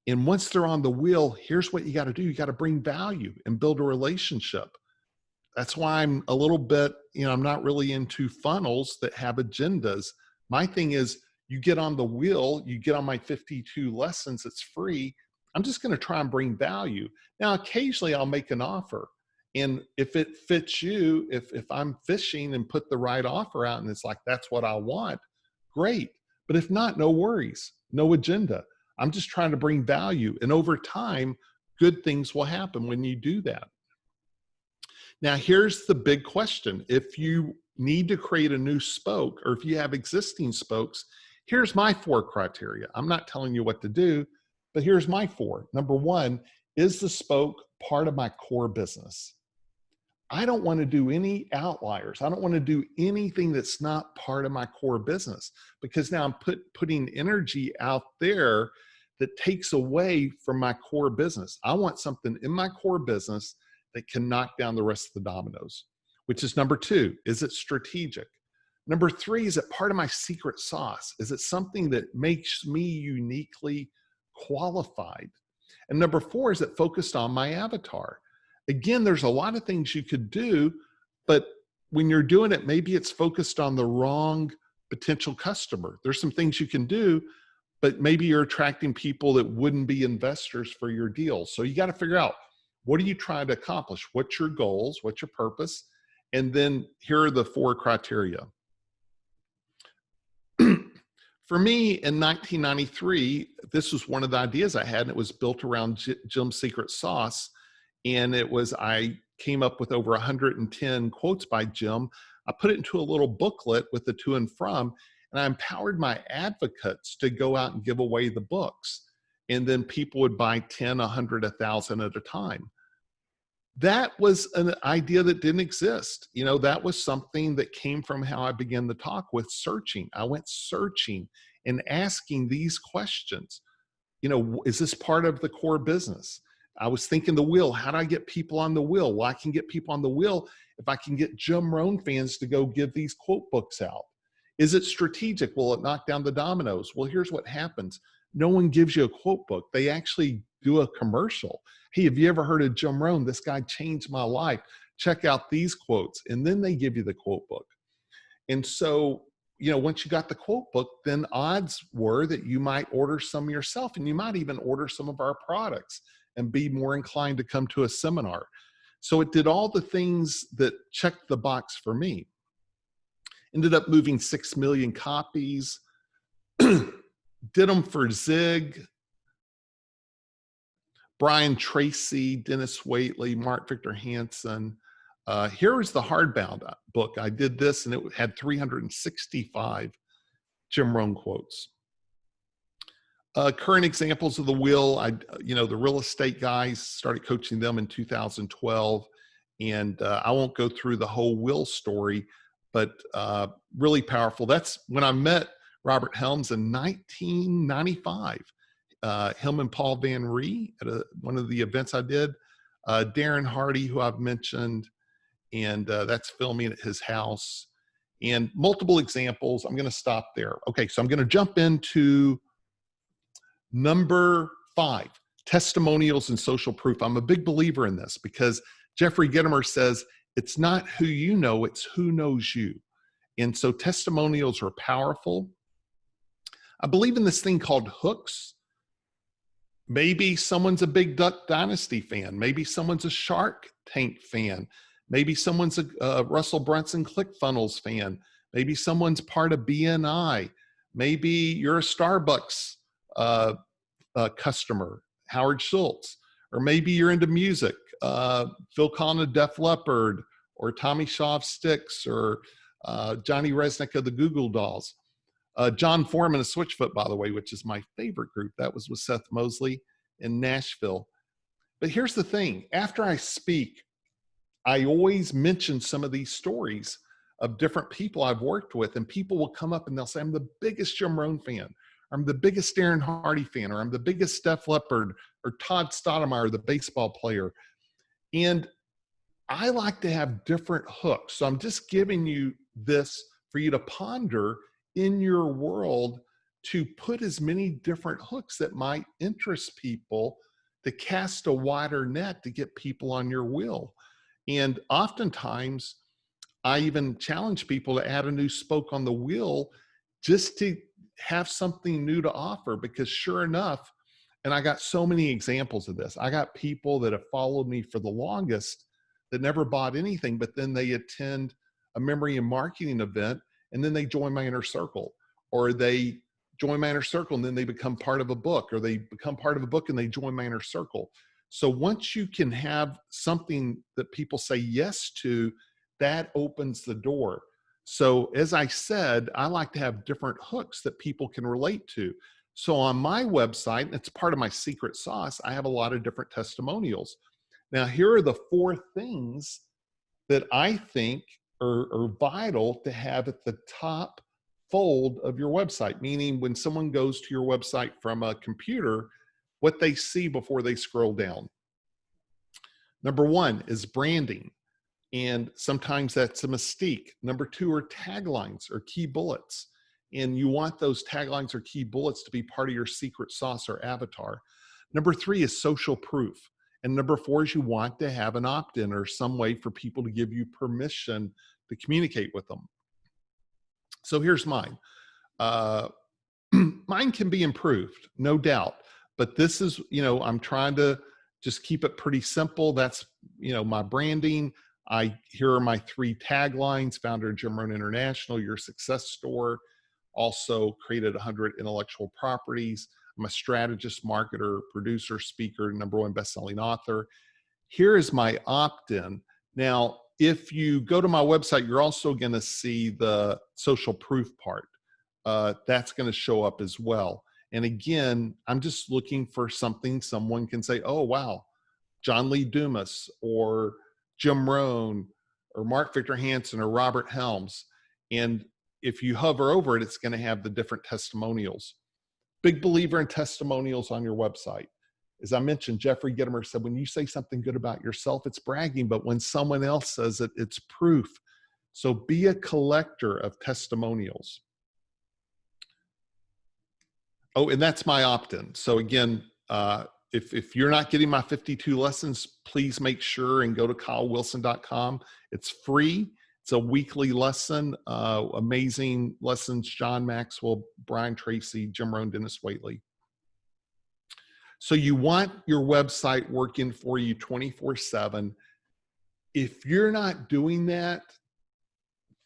And once they're on the wheel, here's what you got to do. You got to bring value and build a relationship. That's why I'm a little bit, I'm not really into funnels that have agendas. My thing is, you get on the wheel, you get on my 52 lessons, it's free. I'm just going to try and bring value. Now, occasionally I'll make an offer. And if it fits you, if I'm fishing and put the right offer out and it's like, that's what I want, great. But if not, no worries, no agenda. I'm just trying to bring value. And over time, good things will happen when you do that. Now, here's the big question. If you need to create a new spoke, or if you have existing spokes, here's my 4 criteria. I'm not telling you what to do, but here's my 4. Number 1, is the spoke part of my core business? I don't want to do any outliers. I don't want to do anything that's not part of my core business, because now I'm putting energy out there that takes away from my core business. I want something in my core business that can knock down the rest of the dominoes, which is number 2. Is it strategic? Number 3, is it part of my secret sauce? Is it something that makes me uniquely qualified? And number 4, is it focused on my avatar? Again, there's a lot of things you could do, but when you're doing it, maybe it's focused on the wrong potential customer. There's some things you can do, but maybe you're attracting people that wouldn't be investors for your deal. So you got to figure out, what are you trying to accomplish? What's your goals? What's your purpose? And then here are the 4 criteria. For me, in 1993, this was one of the ideas I had, and it was built around Jim's secret sauce. And I came up with over 110 quotes by Jim. I put it into a little booklet with the to and from, and I empowered my advocates to go out and give away the books. And then people would buy 10, 100, 1,000 at a time. That was an idea that didn't exist. You know, that was something that came from how I began the talk with searching. I went searching and asking these questions. You know, is this part of the core business? I was thinking the wheel. How do I get people on the wheel? Well, I can get people on the wheel if I can get Jim Rohn fans to go give these quote books out. Is it strategic? Will it knock down the dominoes? Well, here's what happens. No one gives you a quote book. They actually do a commercial. Hey, have you ever heard of Jim Rohn? This guy changed my life. Check out these quotes. And then they give you the quote book. And so, you know, once you got the quote book, then odds were that you might order some yourself, and you might even order some of our products and be more inclined to come to a seminar. So it did all the things that checked the box for me. Ended up moving 6 million copies. Did them for Zig, Brian Tracy, Dennis Waitley, Mark Victor Hansen. Here is the hardbound book. I did this, and it had 365 Jim Rohn quotes. Current examples of the wheel, the real estate guys, started coaching them in 2012. And I won't go through the whole wheel story, but really powerful. That's when I met Robert Helms in 1995. Him and Paul Van Ree at one of the events I did. Darren Hardy, who I've mentioned, and that's filming at his house. And multiple examples. I'm going to stop there. Okay, so I'm going to jump into number 5, testimonials and social proof. I'm a big believer in this because Jeffrey Gitomer says, it's not who you know, it's who knows you. And so testimonials are powerful. I believe in this thing called hooks. Maybe someone's a big Duck Dynasty fan. Maybe someone's a Shark Tank fan. Maybe someone's a Russell Brunson ClickFunnels fan. Maybe someone's part of BNI. Maybe you're a Starbucks customer, Howard Schultz. Or maybe you're into music, Phil Collins of Def Leppard, or Tommy Shaw of Styx, or Johnny Resnick of the Goo Goo Dolls. John Foreman of Switchfoot, by the way, which is my favorite group. That was with Seth Mosley in Nashville. But here's the thing. After I speak, I always mention some of these stories of different people I've worked with, and people will come up and they'll say, I'm the biggest Jim Rohn fan. I'm the biggest Darren Hardy fan, or I'm the biggest Def Leppard, or Todd Stoudemire, the baseball player. And I like to have different hooks. So I'm just giving you this for you to ponder in your world, to put as many different hooks that might interest people, to cast a wider net to get people on your wheel. And oftentimes I even challenge people to add a new spoke on the wheel just to have something new to offer, because sure enough, and I got so many examples of this. I got people that have followed me for the longest that never bought anything, but then they attend a memory and marketing event and then they join my inner circle, or they join my inner circle and then they become part of a book, or they become part of a book and they join my inner circle. So once you can have something that people say yes to, that opens the door. So as I said, I like to have different hooks that people can relate to. So on my website, and it's part of my secret sauce, I have a lot of different testimonials. Now, here are the 4 things that I think are vital to have at the top fold of your website, meaning when someone goes to your website from a computer, what they see before they scroll down. Number 1 is branding, and sometimes that's a mystique. Number 2 are taglines or key bullets, and you want those taglines or key bullets to be part of your secret sauce or avatar. Number 3 is social proof. And number 4 is you want to have an opt-in or some way for people to give you permission to communicate with them. So here's mine. Mine can be improved, no doubt. But this is, I'm trying to just keep it pretty simple. That's, my branding. Here are my 3 taglines: founder of Jim Rohn International, your success store. Also created 100 intellectual properties. I'm a strategist, marketer, producer, speaker, #1 best-selling author. Here is my opt-in. Now, if you go to my website, you're also going to see the social proof part. That's going to show up as well. And again, I'm just looking for something someone can say, oh, wow, John Lee Dumas or Jim Rohn or Mark Victor Hansen or Robert Helms. And if you hover over it, it's going to have the different testimonials. Big believer in testimonials on your website. As I mentioned, Jeffrey Gitomer said, when you say something good about yourself, it's bragging, but when someone else says it, it's proof. So be a collector of testimonials. Oh, and that's my opt-in. So again, if you're not getting my 52 lessons, please make sure and go to kylewilson.com. It's free. It's a weekly lesson, amazing lessons, John Maxwell, Brian Tracy, Jim Rohn, Dennis Waitley. So you want your website working for you 24/7. If you're not doing that,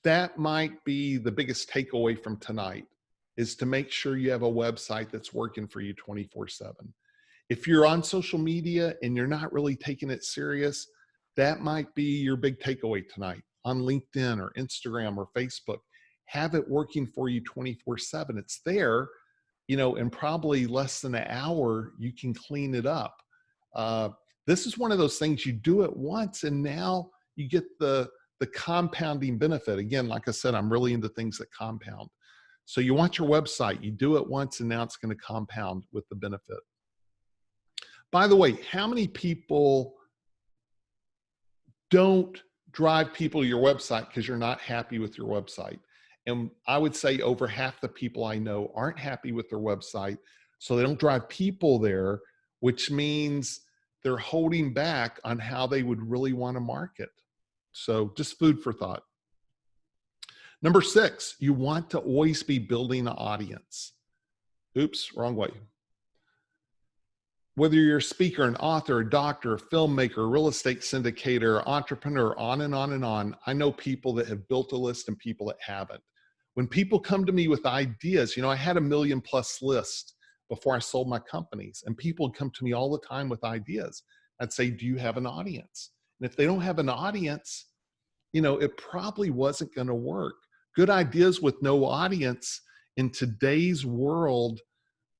that might be the biggest takeaway from tonight, is to make sure you have a website that's working for you 24/7. If you're on social media and you're not really taking it serious, that might be your big takeaway tonight. On LinkedIn or Instagram or Facebook, have it working for you 24/7. It's there, in probably less than an hour, you can clean it up. This is one of those things you do it once and now you get the compounding benefit. Again, like I said, I'm really into things that compound. So you want your website, you do it once and now it's going to compound with the benefit. By the way, how many people don't drive people to your website because you're not happy with your website? And I would say over half the people I know aren't happy with their website, so they don't drive people there, which means they're holding back on how they would really want to market. So just food for thought. Number 6, you want to always be building an audience. Oops, wrong way. Whether you're a speaker, an author, a doctor, a filmmaker, real estate syndicator, entrepreneur, on and on and on, I know people that have built a list and people that haven't. When people come to me with ideas, I had a 1 million+ list before I sold my companies, and people would come to me all the time with ideas. I'd say, do you have an audience? And if they don't have an audience, it probably wasn't going to work. Good ideas with no audience in today's world,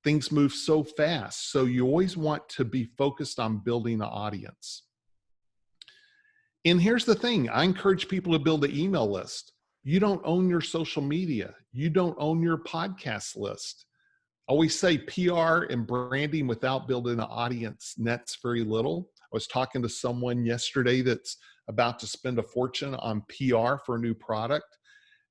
things move so fast. So you always want to be focused on building an audience. And here's the thing. I encourage people to build an email list. You don't own your social media. You don't own your podcast list. I always say PR and branding without building an audience nets very little. I was talking to someone yesterday that's about to spend a fortune on PR for a new product.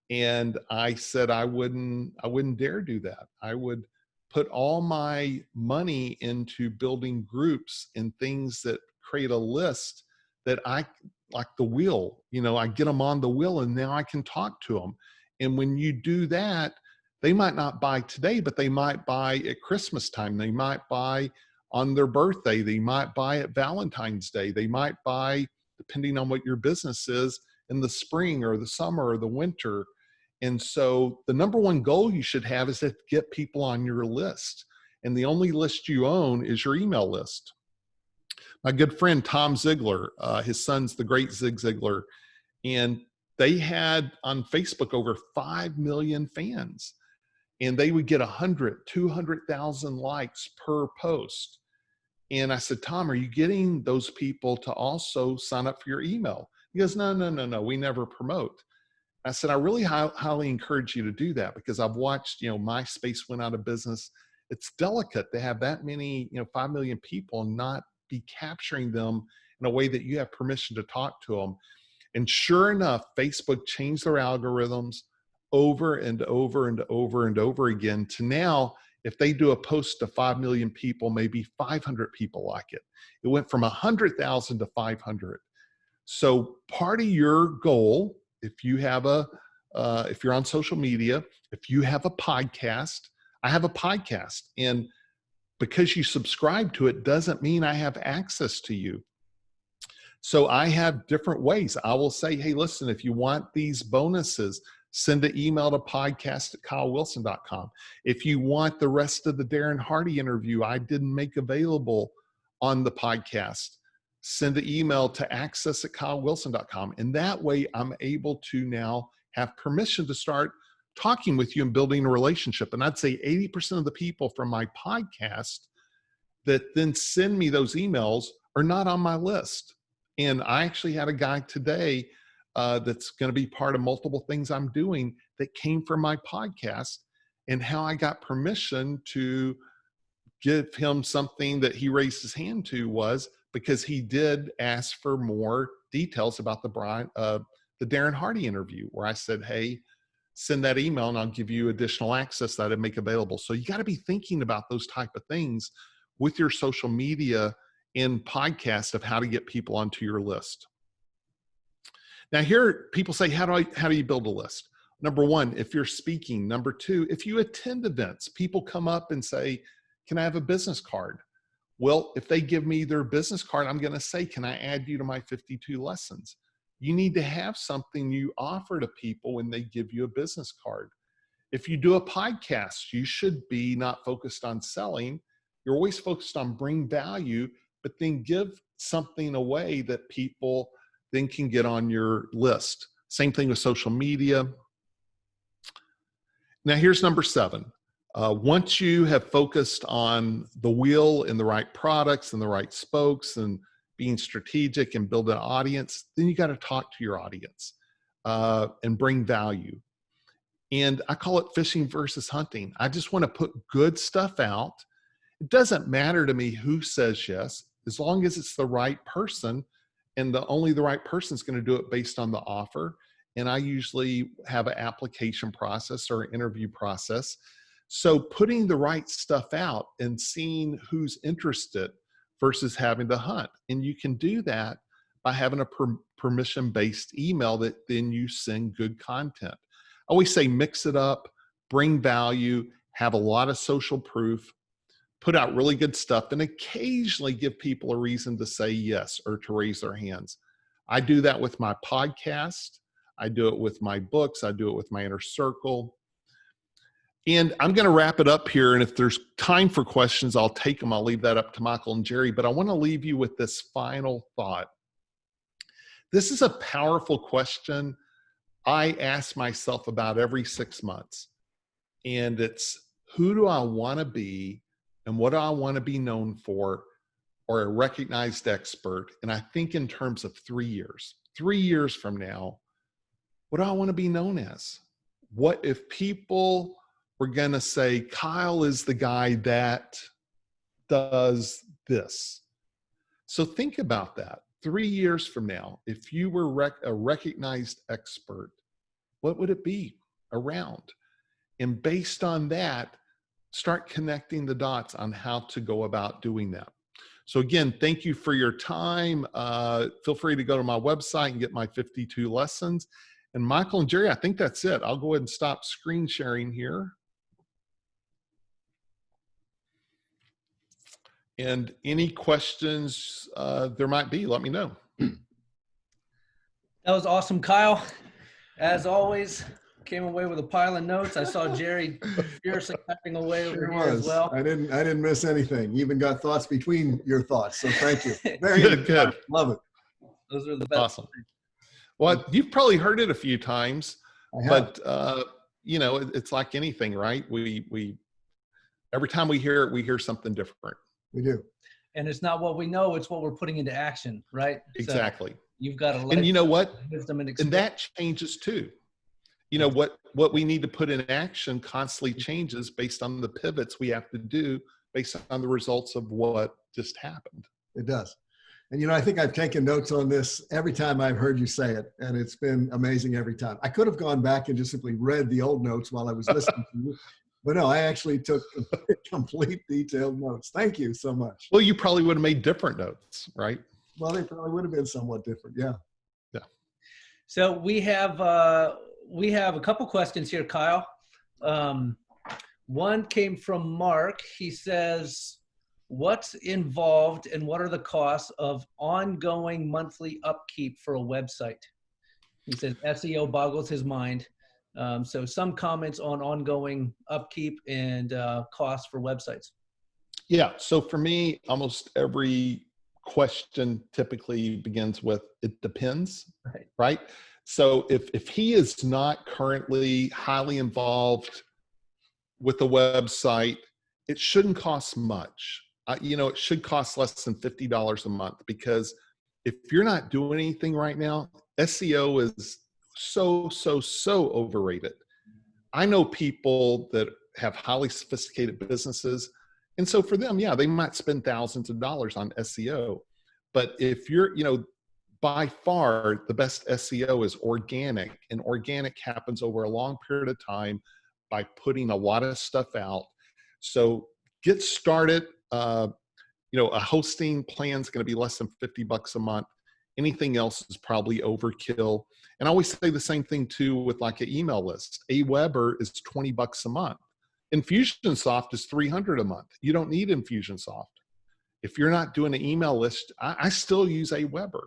And I said, I wouldn't dare do that. I would put all my money into building groups and things that create a list that I, like the wheel, I get them on the wheel and now I can talk to them. And when you do that, they might not buy today, but they might buy at Christmas time. They might buy on their birthday. They might buy at Valentine's Day. They might buy depending on what your business is, in the spring or the summer or the winter. And so the number one goal you should have is to get people on your list. And the only list you own is your email list. My good friend, Tom Ziglar, his son's the great Zig Ziglar, and they had on Facebook over 5 million fans, and they would get 100, 200,000 likes per post. And I said, Tom, are you getting those people to also sign up for your email? He goes, no, we never promote. I said, I really highly encourage you to do that, because I've watched, MySpace went out of business. It's delicate to have that many, 5 million people and not be capturing them in a way that you have permission to talk to them. And sure enough, Facebook changed their algorithms over and over and over and over again to now, if they do a post to 5 million people, maybe 500 people like it. It went from 100,000 to 500. So part of your goal, if you have if you're on social media, if you have a podcast, I have a podcast, and because you subscribe to it doesn't mean I have access to you. So I have different ways. I will say, hey, listen, if you want these bonuses, send an email to podcast@kylewilson.com. If you want the rest of the Darren Hardy interview I didn't make available on the podcast, send an email to access@kylewilson.com. And that way I'm able to now have permission to start talking with you and building a relationship. And I'd say 80% of the people from my podcast that then send me those emails are not on my list. And I actually had a guy today that's going to be part of multiple things I'm doing that came from my podcast, and how I got permission to give him something that he raised his hand to was because he did ask for more details about the Darren Hardy interview, where I said, hey, send that email and I'll give you additional access that I make available. So you got to be thinking about those type of things with your social media and podcast of how to get people onto your list. Now here people say, how do you build a list? Number one, if you're speaking. Number two, if you attend events, people come up and say, can I have a business card? Well, if they give me their business card, I'm going to say, can I add you to my 52 lessons? You need to have something you offer to people when they give you a business card. If you do a podcast, you should be not focused on selling. You're always focused on bring value, but then give something away that people then can get on your list. Same thing with social media. Now here's number 7. Once you have focused on the wheel and the right products and the right spokes and being strategic and build an audience, then you got to talk to your audience and bring value. And I call it fishing versus hunting. I just want to put good stuff out. It doesn't matter to me who says yes, as long as it's the right person, and only the right person is going to do it based on the offer. And I usually have an application process or an interview process. So putting the right stuff out and seeing who's interested versus having to hunt. And you can do that by having a permission-based email that then you send good content. I always say mix it up, bring value, have a lot of social proof, put out really good stuff, and occasionally give people a reason to say yes or to raise their hands. I do that with my podcast. I do it with my books. I do it with my inner circle. And I'm going to wrap it up here. And if there's time for questions, I'll take them. I'll leave that up to Michael and Jerry. But I want to leave you with this final thought. This is a powerful question I ask myself about every 6 months. And it's, who do I want to be? And what do I want to be known for, or a recognized expert? And I think in terms of 3 years. 3 years from now, what do I want to be known as? What if people were going to say, Kyle is the guy that does this? So think about that. 3 years from now, if you were a recognized expert, what would it be around? And based on that, start connecting the dots on how to go about doing that. So again, thank you for your time. Feel free to go to my website and get my 52 lessons. And Michael and Jerry, I think that's it. I'll go ahead and stop screen sharing here. And any questions there might be, let me know. That was awesome, Kyle. As always, came away with a pile of notes. I saw Jerry furiously typing away over Sure here as was. well. I didn't miss anything. You even got thoughts between your thoughts. So thank you. Very Good, good. Love it. Those are the best. Awesome. Well, you've probably heard it a few times, I have. but you know, it's like anything, right? We every time we hear it, we hear something different. We do. And it's not what we know, it's what we're putting into action, right? Exactly. So you've got to And you know what? wisdom and And experience. that changes too. You know, what we need to put in action constantly changes based on the pivots we have to do based on the results of what just happened. It does. And, you know, I think I've taken notes on this every time I've heard you say it, and it's been amazing every time. I could have gone back and just simply read the old notes while I was listening to you, but no, I actually took complete detailed notes. Thank you so much. Well, you probably would have made different notes, right? Well, they probably would have been somewhat different. Yeah. Yeah. So we have a couple questions here, Kyle. One came from Mark. He says, what's involved and what are the costs of ongoing monthly upkeep for a website? He says SEO boggles his mind. So some comments on ongoing upkeep and costs for websites. Yeah. So for me, almost every question typically begins with, it depends, right? So if he is not currently highly involved with the website, it shouldn't cost much. You know, it should cost less than $50 a month, because if you're not doing anything right now, SEO is so overrated. I know people that have highly sophisticated businesses, and so for them, yeah, they might spend thousands of dollars on SEO. But if you're, you know, by far the best SEO is organic, and organic happens over a long period of time by putting a lot of stuff out. So get started. You know, a hosting plan is going to be less than $50 a month. Anything else is probably overkill. And I always say the same thing too with like an email list. Aweber is $20 a month. Infusionsoft is $300 a month. You don't need Infusionsoft. If you're not doing an email list, I still use Aweber.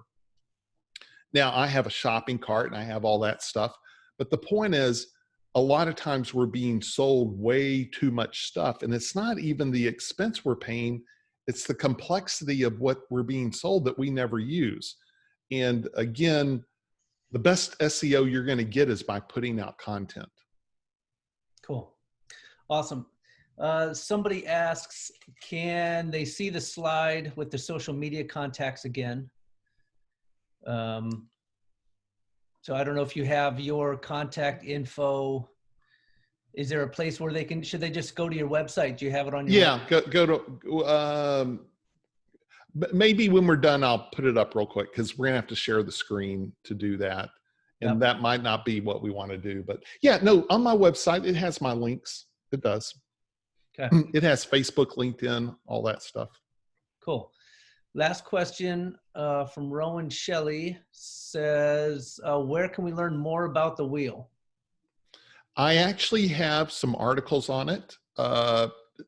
Now I have a shopping cart and I have all that stuff. But the point is, a lot of times we're being sold way too much stuff, and it's not even the expense we're paying. It's the complexity of what we're being sold that we never use. And again, the best SEO you're going to get is by putting out content. Cool. Awesome. Somebody asks, can they see the slide with the social media contacts again? So I don't know if you have your contact info. Is there a place where they can, should they just go to your website? Do you have it on your website? Go to, maybe when we're done, I'll put it up real quick, because we're gonna have to share the screen to do that. And that might not be what we want to do, but yeah, no, on my website, it has my links. It does. Okay. It has Facebook, LinkedIn, all that stuff. Cool. Last question from Rowan Shelley says, where can we learn more about the wheel? I actually have some articles on it.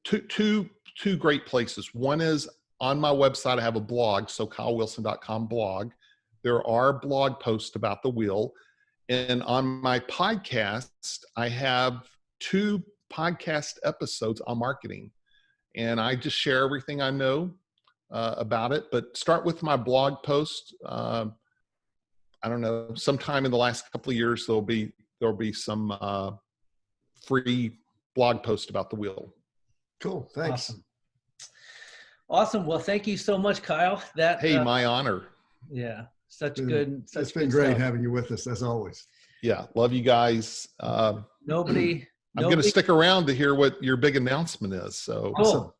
Two great places. One is on my website. I have a blog, so kylewilson.com blog. There are blog posts about the wheel. And on my podcast, I have 2 podcast episodes on marketing. And I just share everything I know about it. But start with my blog post. I don't know, sometime in the last couple of years, there'll be some free blog post about the wheel. Cool. Thanks. Awesome. Well, thank you so much, Kyle. Hey, my honor. Yeah. It's been great having you with us, as always. Yeah. Love you guys. I'm going to stick around to hear what your big announcement is. So cool.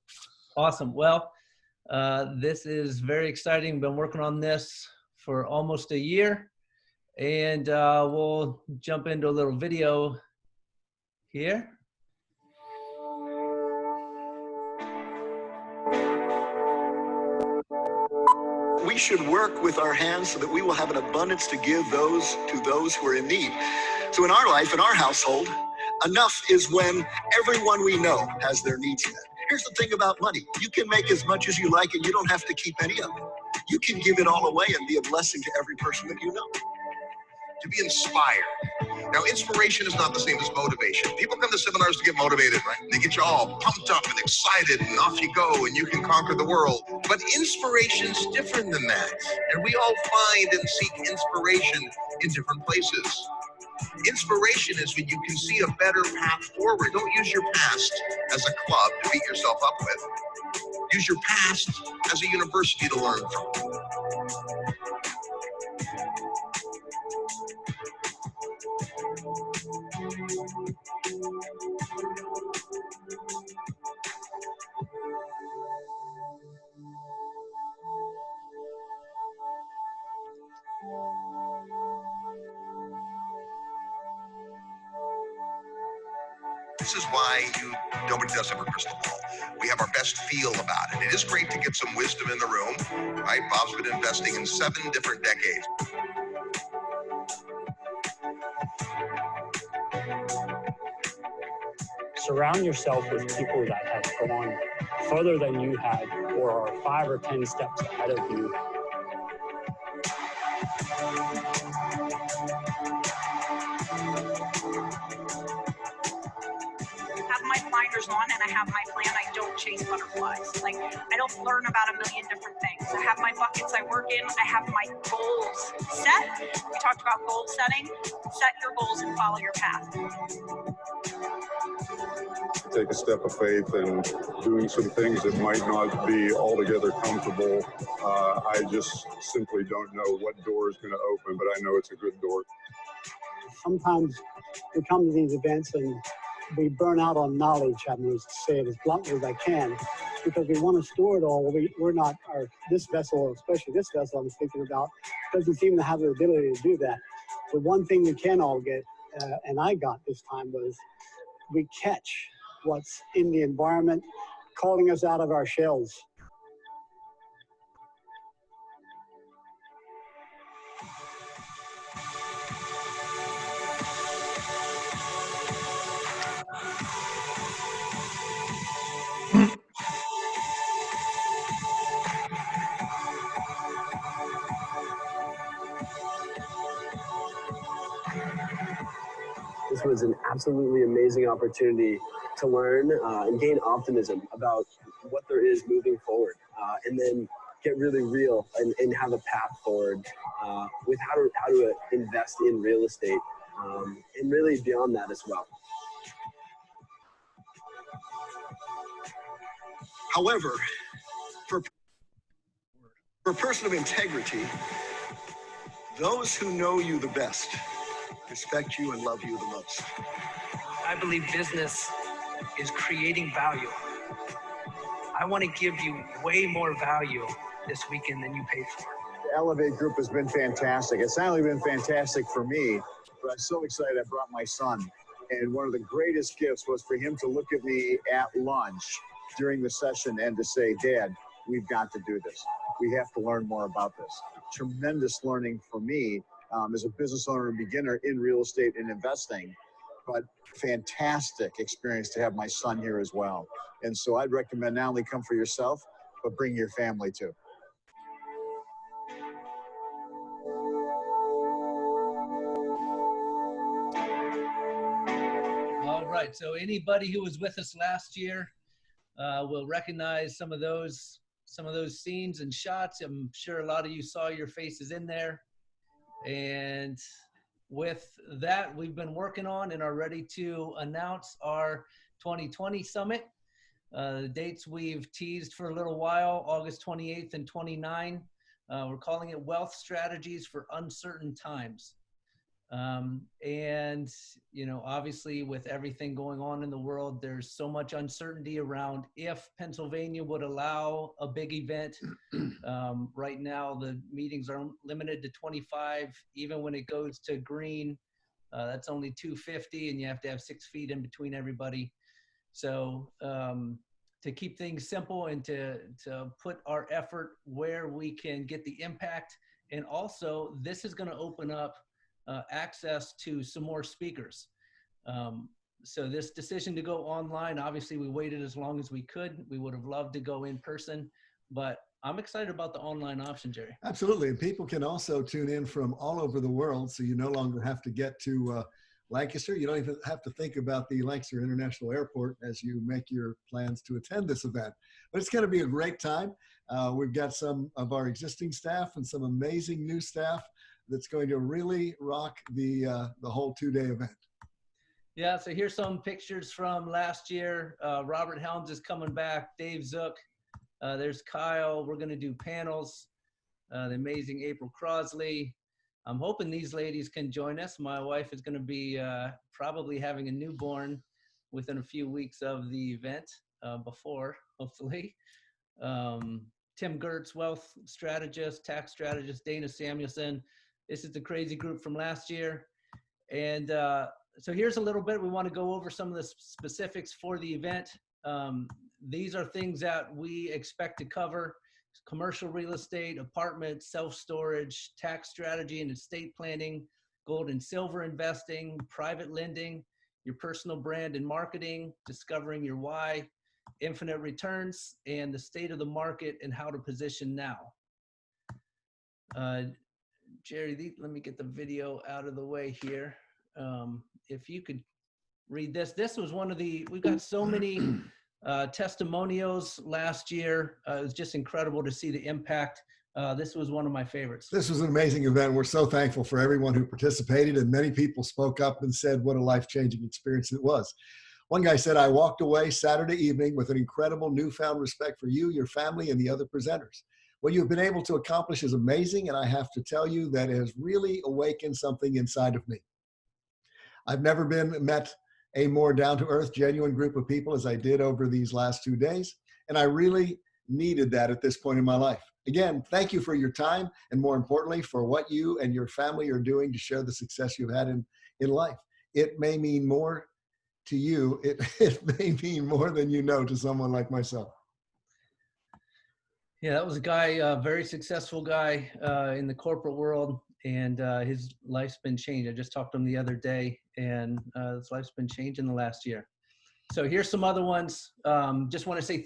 Awesome. Well, this is very exciting. Been working on this for almost a year, and we'll jump into a little video here. We should work with our hands so that we will have an abundance to give to those who are in need. So in our life, in our household, enough is when everyone we know has their needs met. Here's the thing about money. You can make as much as you like and you don't have to keep any of it. You can give it all away and be a blessing to every person that you know. to be inspired. Now, inspiration is not the same as motivation. People come to seminars to get motivated, right? They get you all pumped up and excited, and off you go, and you can conquer the world. But inspiration's different than that. And we all find and seek inspiration in different places. Inspiration is when you can see a better path forward. Don't use your past as a club to beat yourself up with. Use your past as a university to learn from. This is why nobody does have a crystal ball. We have our best feel about it. It is great to get some wisdom in the room, right? Bob's been investing in 7 different decades. Surround yourself with people that have gone further than you had or are 5 or 10 steps ahead of you. Have my blinders on and I have my plan. I don't chase butterflies. Like, I don't learn about a million different things. I have my buckets I work in. I have my goals set. We talked about goal setting. Set your goals and follow your path. Take a step of faith and doing some things that might not be altogether comfortable. I just simply don't know what door is going to open, but I know it's a good door. Sometimes we come to these events and we burn out on knowledge. I'm going to say it as bluntly as I can, because we want to store it all. We're not, this vessel, especially this vessel I'm speaking about, doesn't seem to have the ability to do that. The one thing we can all get, and I got this time, was we catch what's in the environment calling us out of our shells. This was an absolutely amazing opportunity to learn and gain optimism about what there is moving forward, and then get really real and have a path forward with how to invest in real estate, and really beyond that as well. However, for a person of integrity, those who know you the best respect you and love you the most. I believe business is creating value. I want to give you way more value this weekend than you paid for. The Elevate group has been fantastic. It's not only been fantastic for me, but I'm so excited I brought my son. And one of the greatest gifts was for him to look at me at lunch during the session and to say, "Dad, we've got to do this. We have to learn more about this." Tremendous learning for me as a business owner and beginner in real estate and investing, but fantastic experience to have my son here as well. And so I'd recommend not only come for yourself, but bring your family too. All right, so anybody who was with us last year will recognize some of those scenes and shots. I'm sure a lot of you saw your faces in there. And with that, we've been working on and are ready to announce our 2020 summit. The dates we've teased for a little while, August 28th and 29. We're calling it Wealth Strategies for Uncertain Times. And, you know, obviously with everything going on in the world, there's so much uncertainty around if Pennsylvania would allow a big event. Right now, the meetings are limited to 25. Even when it goes to green, that's only 250, and you have to have 6 feet in between everybody. So to keep things simple and to put our effort where we can get the impact. And also, this is going to open up access to some more speakers. So this decision to go online, obviously we waited as long as we could. We would have loved to go in person, but I'm excited about the online option, Jerry. Absolutely. And people can also tune in from all over the world. So you no longer have to get to Lancaster. You don't even have to think about the Lancaster International Airport as you make your plans to attend this event. But it's going to be a great time. We've got some of our existing staff and some amazing new staff that's going to really rock the whole 2-day event. Yeah, so here's some pictures from last year. Robert Helms is coming back. Dave Zook. There's Kyle. We're going to do panels. The amazing April Crosley. I'm hoping these ladies can join us. My wife is going to be probably having a newborn within a few weeks of the event before, hopefully. Tim Gertz, wealth strategist, tax strategist, Dana Samuelson. This is the crazy group from last year. And so here's a little bit. We want to go over some of the specifics for the event. These are things that we expect to cover: commercial real estate, apartments, self-storage, tax strategy and estate planning, gold and silver investing, private lending, your personal brand and marketing, discovering your why, infinite returns, and the state of the market and how to position now. Jerry, let me get the video out of the way here. If you could read this. This was one of the, we've got so many testimonials last year. It was just incredible to see the impact. This was one of my favorites. This was an amazing event. We're so thankful for everyone who participated, and many people spoke up and said what a life-changing experience it was. One guy said, I walked away Saturday evening with an incredible newfound respect for you, your family, and the other presenters. What you've been able to accomplish is amazing, and I have to tell you that it has really awakened something inside of me. I've never met a more down-to-earth, genuine group of people as I did over these last 2 days, and I really needed that at this point in my life. Again, thank you for your time, and more importantly, for what you and your family are doing to share the success you've had in life. It may mean more to you. It may mean more than you know to someone like myself. Yeah, that was a guy, a very successful guy in the corporate world, and his life's been changed. I just talked to him the other day, and his life's been changed in the last year. So here's some other ones. Just want to say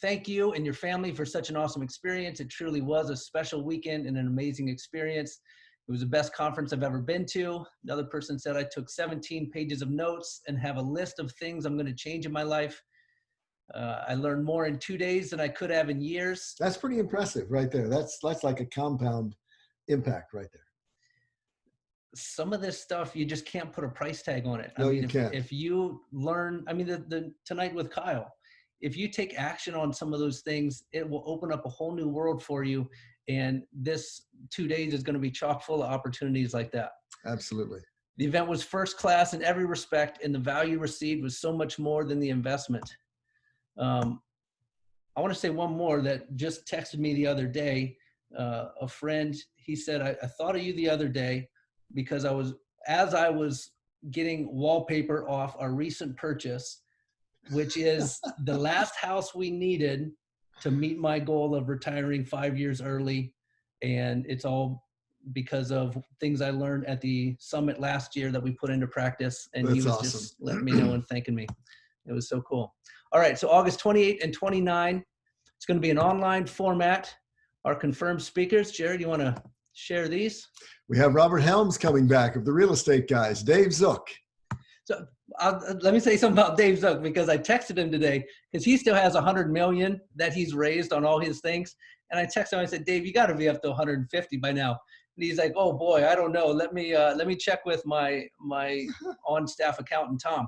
thank you and your family for such an awesome experience. It truly was a special weekend and an amazing experience. It was the best conference I've ever been to. Another person said I took 17 pages of notes and have a list of things I'm going to change in my life. I learned more in 2 days than I could have in years. That's pretty impressive right there. That's like a compound impact right there. Some of this stuff, you just can't put a price tag on it. No, I mean, you can't. If you learn, I mean, the tonight with Kyle, if you take action on some of those things, it will open up a whole new world for you. And this 2 days is going to be chock full of opportunities like that. Absolutely. The event was first class in every respect, and the value received was so much more than the investment. I want to say one more that just texted me the other day. A friend, he said, I thought of you the other day because as I was getting wallpaper off our recent purchase, which is the last house we needed to meet my goal of retiring 5 years early. And it's all because of things I learned at the summit last year that we put into practice. And That's he was awesome. just letting me know and thanking me. It was so cool. All right, so August 28 and 29, it's going to be an online format. Our confirmed speakers, Jared, you want to share these? We have Robert Helms coming back of the Real Estate Guys, Dave Zook. So let me say something about Dave Zook, because I texted him today because he still has 100 million that he's raised on all his things. And I texted him, I said, Dave, you got to be up to 150 by now. And he's like, oh boy, I don't know. Let me check with my on-staff accountant, Tom.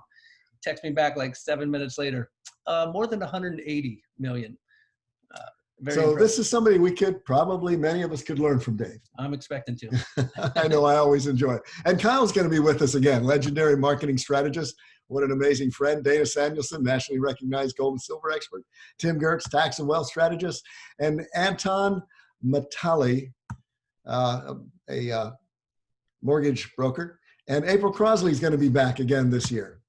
Text me back like 7 minutes later. More than 180 million. So this is somebody many of us could learn from, Dave. I'm expecting to. I know, I always enjoy it. And Kyle's going to be with us again, legendary marketing strategist. What an amazing friend. Dana Samuelson, nationally recognized gold and silver expert. Tim Gertz, tax and wealth strategist. And Anton Matali, a mortgage broker. And April Crosley is going to be back again this year.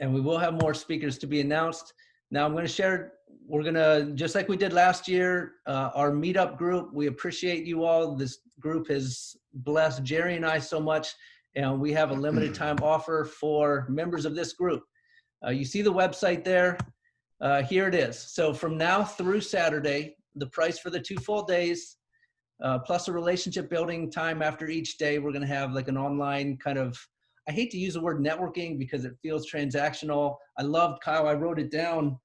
And we will have more speakers to be announced. Now I'm going to share, we're going to, just like we did last year, our meetup group, we appreciate you all. This group has blessed Jerry and I so much, and we have a limited time offer for members of this group. You see the website there. Here it is. So from now through Saturday, the price for the 2 full days, plus a relationship building time after each day. We're going to have like an online kind of, I hate to use the word networking because it feels transactional. I loved, Kyle, I wrote it down,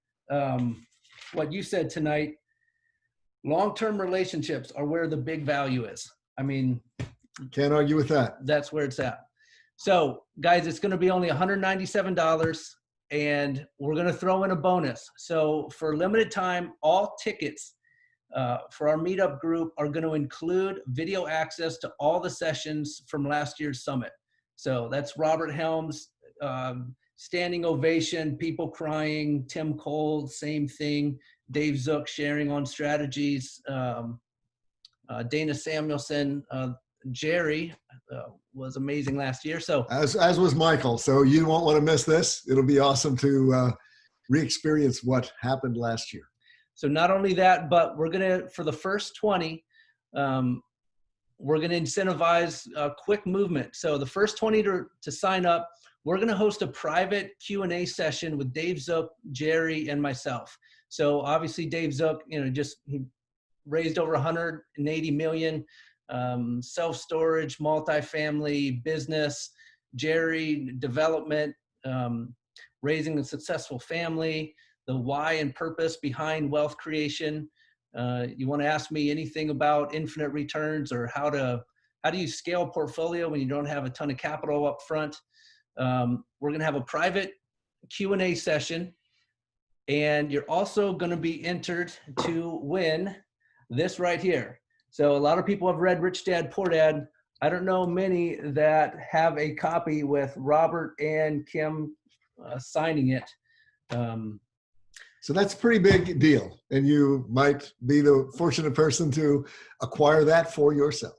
what you said tonight. Long-term relationships are where the big value is. I mean, can't argue with that. That's where it's at. So guys, it's going to be only $197, and we're going to throw in a bonus. So for limited time, all tickets for our meetup group are going to include video access to all the sessions from last year's summit. So that's Robert Helms, standing ovation, people crying, Tim Cole, same thing, Dave Zook sharing on strategies, Dana Samuelson, Jerry was amazing last year. So as was Michael. So you won't want to miss this. It'll be awesome to re-experience what happened last year. So not only that, but we're going to, for the first 20, we're going to incentivize quick movement. So the first 20 to sign up, we're going to host a private Q&A session with Dave Zook, Jerry, and myself. So obviously Dave Zook, you know, he raised over 180 million, self-storage, multifamily, business, Jerry, development, raising a successful family, the why and purpose behind wealth creation. You want to ask me anything about infinite returns or how do you scale a portfolio when you don't have a ton of capital up front? We're going to have a private Q&A session, and you're also going to be entered to win this right here. So a lot of people have read Rich Dad, Poor Dad. I don't know many that have a copy with Robert and Kim signing it. So that's a pretty big deal, and you might be the fortunate person to acquire that for yourself.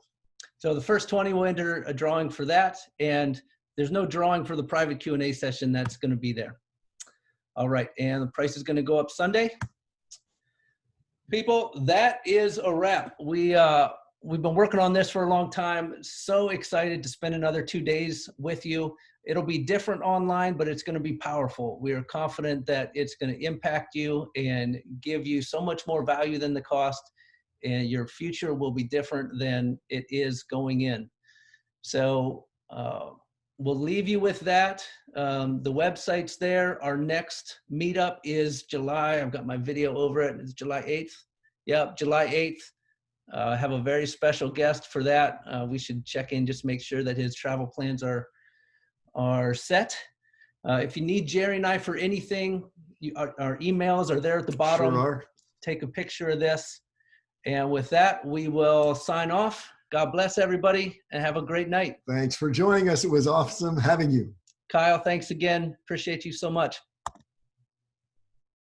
So the first 20 will enter a drawing for that, and there's no drawing for the private Q&A session that's going to be there. All right, and the price is going to go up Sunday. People, that is a wrap. We've been working on this for a long time. So excited to spend another 2 days with you. It'll be different online, but it's going to be powerful. We are confident that it's going to impact you and give you so much more value than the cost, and your future will be different than it is going in. So we'll leave you with that. The website's there. Our next meetup is July. I've got my video over it. It's July 8th. Yep, July 8th. Have a very special guest for that. We should check in, just make sure that his travel plans are set. If you need Jerry and I for anything, our emails are there at the bottom. Sure are. Take a picture of this. And with that, we will sign off. God bless everybody and have a great night. Thanks for joining us. It was awesome having you. Kyle, thanks again. Appreciate you so much.